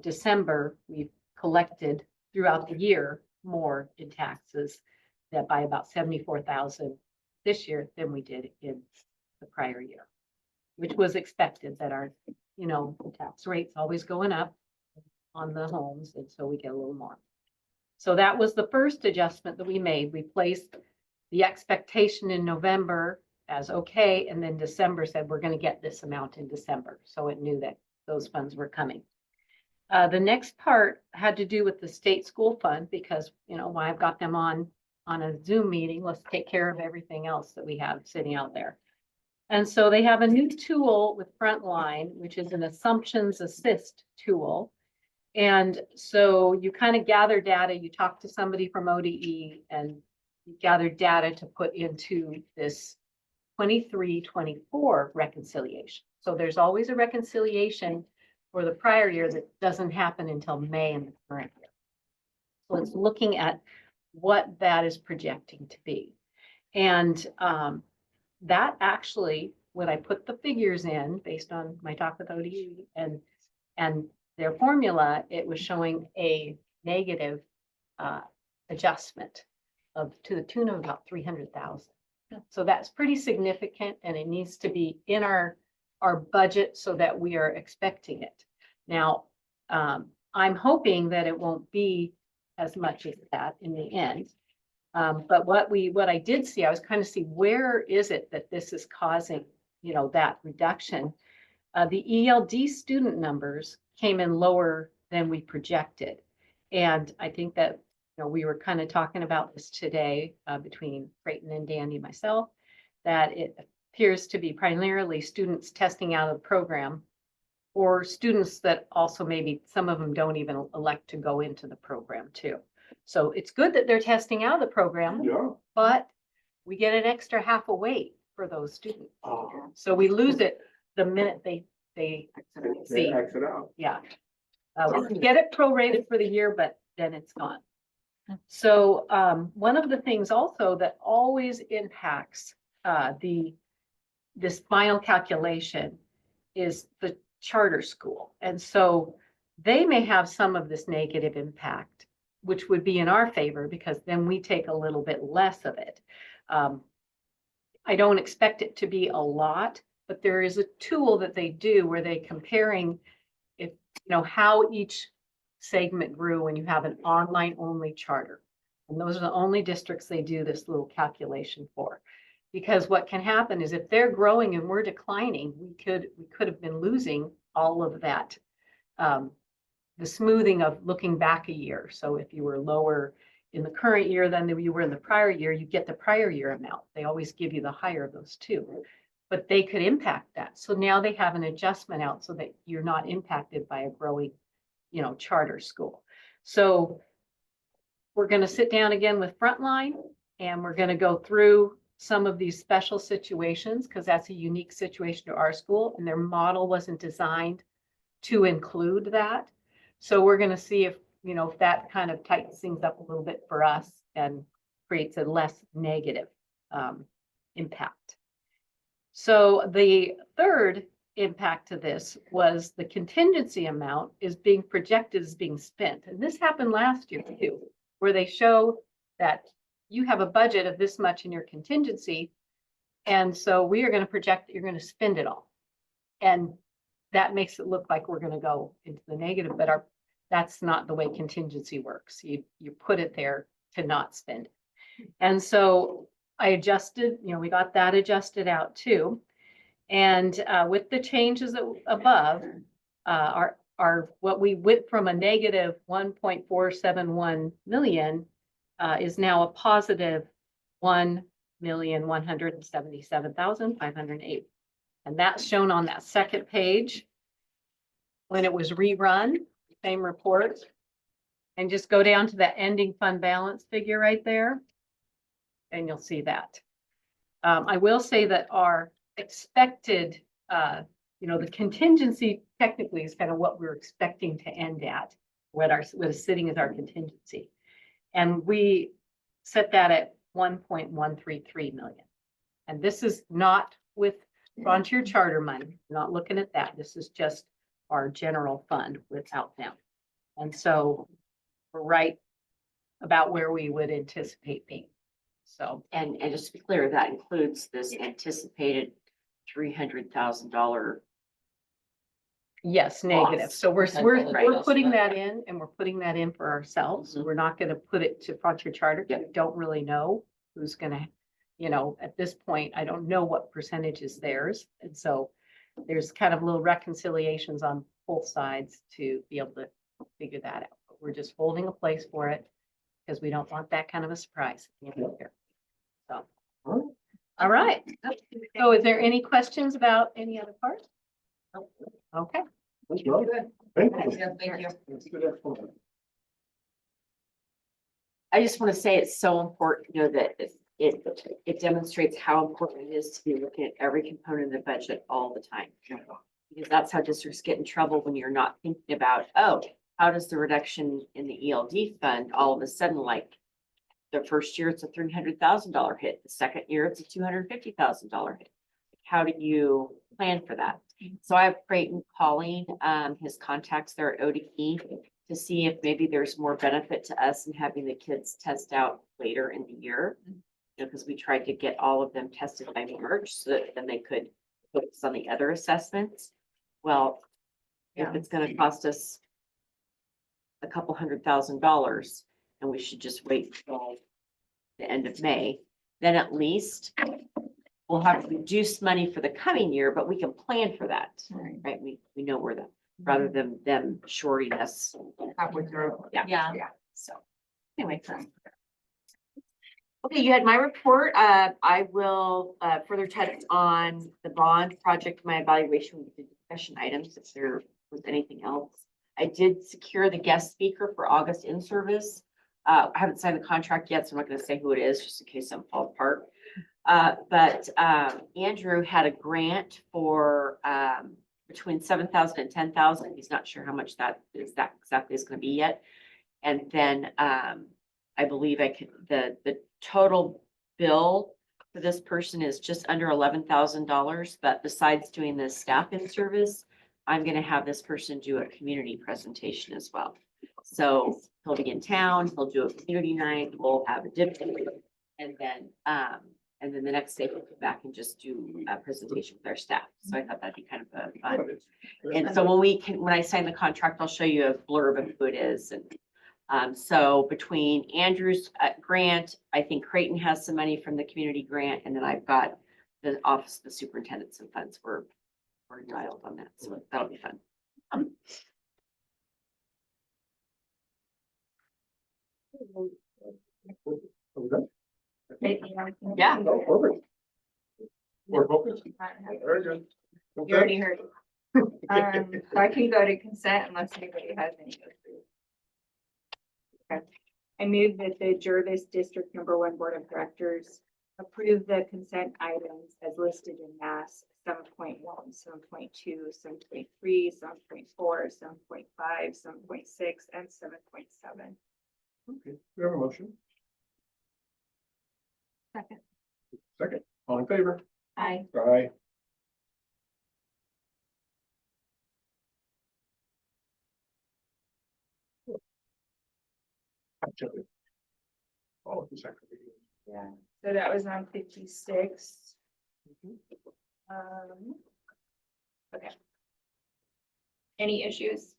December, we've collected throughout the year more in taxes, that by about 74,000 this year than we did in the prior year, which was expected, that our, tax rate's always going up on the homes. And so we get a little more. So that was the first adjustment that we made. We placed the expectation in November as okay. And then December said, we're going to get this amount in December. So it knew that those funds were coming. The next part had to do with the state school fund, because, why I've got them on a Zoom meeting. Let's take care of everything else that we have sitting out there. And so they have a new tool with Frontline, which is an assumptions assist tool. And so you kind of gather data, you talk to somebody from ODE, and you gather data to put into this 23-24 reconciliation. So there's always a reconciliation for the prior year that doesn't happen until May in the current year. So it's looking at what that is projecting to be. And that actually, when I put the figures in based on my talk with ODE and their formula, it was showing a negative adjustment to the tune of about 300,000. So that's pretty significant, and it needs to be in our budget so that we are expecting it. Now, I'm hoping that it won't be as much as that in the end. But what I did see, I was kind of see, where is it that this is causing, that reduction? The ELD student numbers came in lower than we projected. And I think that, we were kind of talking about this today between Creighton and Danny and myself, that it appears to be primarily students testing out of the program, or students that also maybe some of them don't even elect to go into the program too. So it's good that they're testing out of the program, but we get an extra half a weight for those students. So we lose it the minute they see. Exit out. Yeah. We can get it prorated for the year, but then it's gone. So one of the things also that always impacts this final calculation is the charter school. And so they may have some of this negative impact, which would be in our favor, because then we take a little bit less of it. I don't expect it to be a lot, but there is a tool that they do where they're comparing how each segment grew when you have an online only charter. And those are the only districts they do this little calculation for. Because what can happen is if they're growing and we're declining, we could have been losing all of that the smoothing of looking back a year. So if you were lower in the current year than you were in the prior year, you get the prior year amount. They always give you the higher of those two, but they could impact that. So now they have an adjustment out so that you're not impacted by a growing, charter school. So we're going to sit down again with Frontline and we're going to go through some of these special situations because that's a unique situation to our school and their model wasn't designed to include that. So we're going to see if that kind of tightens things up a little bit for us and creates a less negative impact. So the third impact to this was the contingency amount is being projected as being spent. And this happened last year too, where they show that you have a budget of this much in your contingency. And so we are going to project that you're going to spend it all. And that makes it look like we're going to go into the negative, but that's not the way contingency works. You put it there to not spend it. And so I adjusted, we got that adjusted out too. And with the changes above, what we went from a negative 1.471 million is now a positive 1,177,508. And that's shown on that second page when it was rerun, same report. And just go down to that ending fund balance figure right there. And you'll see that. I will say that our expected, the contingency technically is kind of what we're expecting to end at, what is sitting as our contingency. And we set that at 1.133 million. And this is not with Frontier Charter money, not looking at that. This is just our general fund without them. And so we're right about where we would anticipate being. So, and just to be clear, that includes this anticipated $300,000. yes, negative. Loss. So we're Right. putting that in and we're putting that in for ourselves. Mhm. We're not going to put it to Frontier Charter. Yep. We don't really know who's going to, at this point, I don't know what percentage is theirs. And so there's kind of little reconciliations on both sides to be able to figure that out. But we're just holding a place for it because we don't want that kind of a surprise at the end of the year. So, all right. So is there any questions about any other part? Okay. Thank you. Thank you. Thank you. That's good explanation. I just want to say it's so important, that it demonstrates how important it is to be looking at every component of the budget all the time. Because that's how districts get in trouble when you're not thinking about, oh, how does the reduction in the ELD fund all of a sudden, like the first year it's a $300,000 hit, the second year it's a $250,000 hit. How do you plan for that? So I have Creighton calling his contacts there at ODE to see if maybe there's more benefit to us in having the kids test out later in the year. Because we tried to get all of them tested by March so that then they could focus on the other assessments. Well, if it's going to cost us a couple $100,000 and we should just wait until the end of May, then at least we'll have reduced money for the coming year, but we can plan for that, right? We know where that, rather than them shorting us. Halfway through. Yeah. So anyway. Okay, you had my report. I will further touch on the bond project, my evaluation with the discussion items, if there was anything else. I did secure the guest speaker for August in-service. I haven't signed the contract yet, so I'm not going to say who it is, just in case something falls apart. But Andrew had a grant for between 7,000 and 10,000. He's not sure how much that exactly is going to be yet. And then I believe the total bill for this person is just under $11,000. But besides doing the staff in service, I'm going to have this person do a community presentation as well. So he'll be in town, he'll do a community night, we'll have a dip, and then the next day we'll come back and just do a presentation with our staff. So I thought that'd be kind of a fun. And so when I sign the contract, I'll show you a blurb of who it is. And so between Andrew's grant, I think Creighton has some money from the community grant, and then I've got the Office of the Superintendents and funds. We're dialed on that, so that'll be fun. Are we done? Yeah. Oh, perfect. We're focused. Very good. You already heard. So I can go to consent unless anybody has any. Okay. I move that the Jervis District Number One Board of Directors approve the consent items as listed in Mass 7.1, 7.2, 7.3, 7.4, 7.5, 7.6, and 7.7. Okay, we have a motion. Second. Second, all in favor? Aye. Aye. Oh, the second. Yeah, so that was on 56. Okay. Any issues?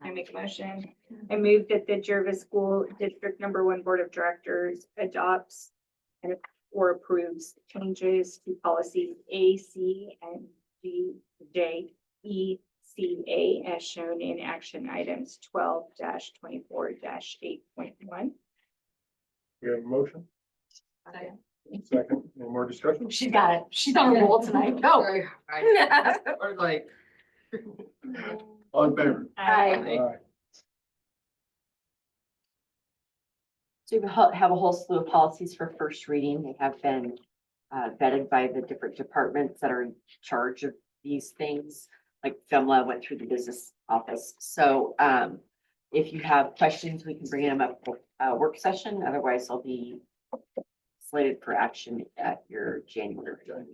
I make a motion. I move that the Jervis School District Number One Board of Directors adopts and or approves changes to policies A, C, and G, J, E, C, A as shown in action items 12-24-8.1. We have a motion. Second, any more discussion? She got it. She's on a roll tonight. Go. Or like. All in favor? Aye. So we have a whole slew of policies for first reading. They have been vetted by the different departments that are in charge of these things. Like FEMLA went through the business office. So if you have questions, we can bring them up for a work session. Otherwise, they'll be slated for action at your January meeting.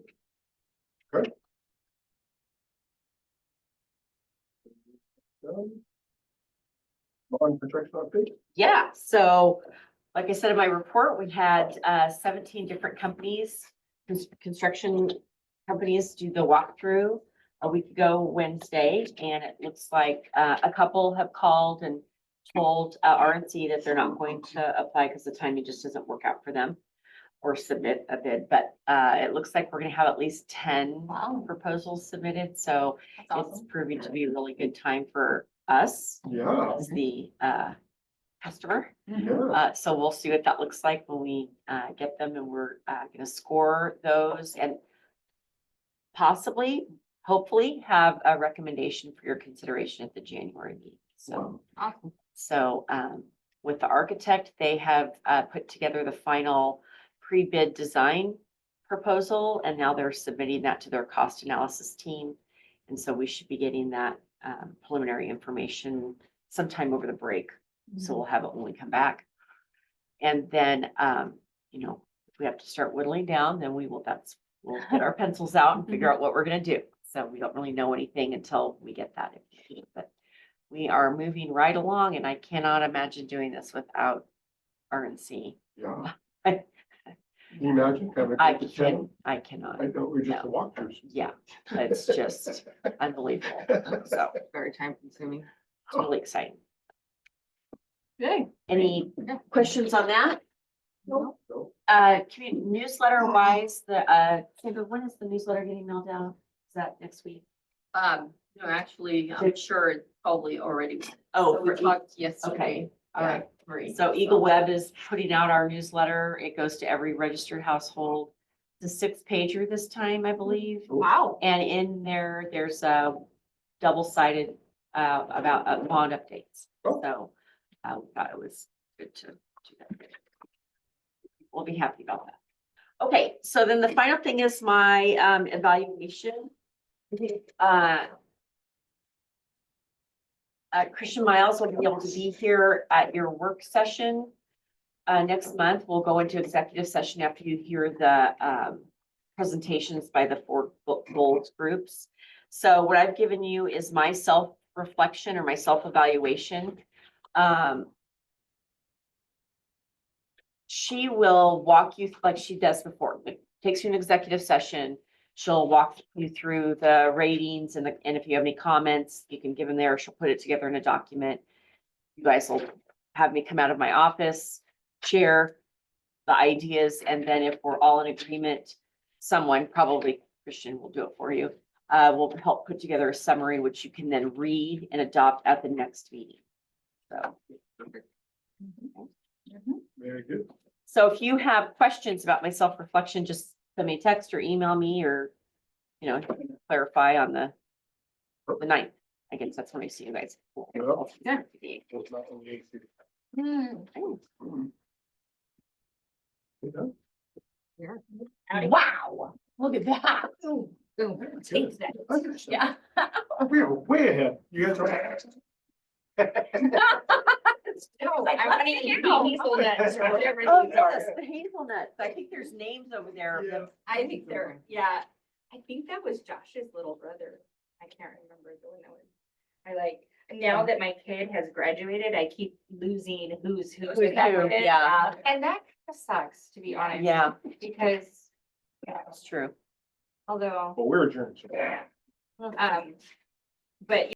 Good. Bond protection update? Yeah, so like I said in my report, we had 17 different companies, construction companies do the walkthrough a week ago Wednesday, and it looks like a couple have called and told RNC that they're not going to apply because the timing just doesn't work out for them or submit a bid, but it looks like we're gonna have at least 10 proposals submitted, so it's proving to be a really good time for us Yeah. as the customer. Yeah. So we'll see what that looks like when we get them, and we're gonna score those and possibly, hopefully, have a recommendation for your consideration at the January meeting. So, Awesome. so with the architect, they have put together the final pre-bid design proposal, and now they're submitting that to their cost analysis team. And so we should be getting that preliminary information sometime over the break. So we'll have it when we come back. And then, you know, if we have to start whittling down, then we'll get our pencils out and figure out what we're gonna do. So we don't really know anything until we get that information, but we are moving right along, and I cannot imagine doing this without RNC. Yeah. I Can you imagine? Having a group of 10? cannot. I know, we're just No. a walkthrough. Yeah, it's just unbelievable. So Very time consuming. it's really exciting. Good. Any questions on that? No. Newsletter wise, Kendra, when is the newsletter getting mailed out? Is that next week? No, actually, I'm sure it's probably already. Oh, We talked yesterday. okay, all right. Marie. So Eagle Web is putting out our newsletter. It goes to every registered household. It's a 6-pager this time, I believe. Wow. And in there, there's a double-sided about bond updates. So we thought it was good to do that. We'll be happy about that. Okay, so then the final thing is my evaluation. Christian Miles will be able to be here at your work session. Next month, we'll go into executive session after you hear the presentations by the 4 goals groups. So what I've given you is my self-reflection or my self-evaluation. She will walk you like she does before. It takes you an executive session. She'll walk you through the ratings and if you have any comments, you can give them there. She'll put it together in a document. You guys will have me come out of my office, share the ideas, and then if we're all in agreement, someone, probably Christian, will do it for you. Will help put together a summary, which you can then read and adopt at the next meeting. So. Very good. So if you have questions about my self-reflection, just send me a text or email me or, clarify on the 9th. I guess that's when I see you guys. Yeah. Yeah. There's nothing you see. Wow, look at that. Taste that. Yeah. We were way ahead. You guys are. No, I want to eat hazelnuts or whatever Oh, these are. yes, the hazelnuts. I think there's names over there. Yeah. I think they're, yeah, I think that was Josh's little brother. I can't remember the one that was. I like, now that my kid has graduated, I keep losing who's who. Who's who, yeah. And that kind of sucks, to be honest. Yeah, Because, that's true. although, Well, we're adjourned. but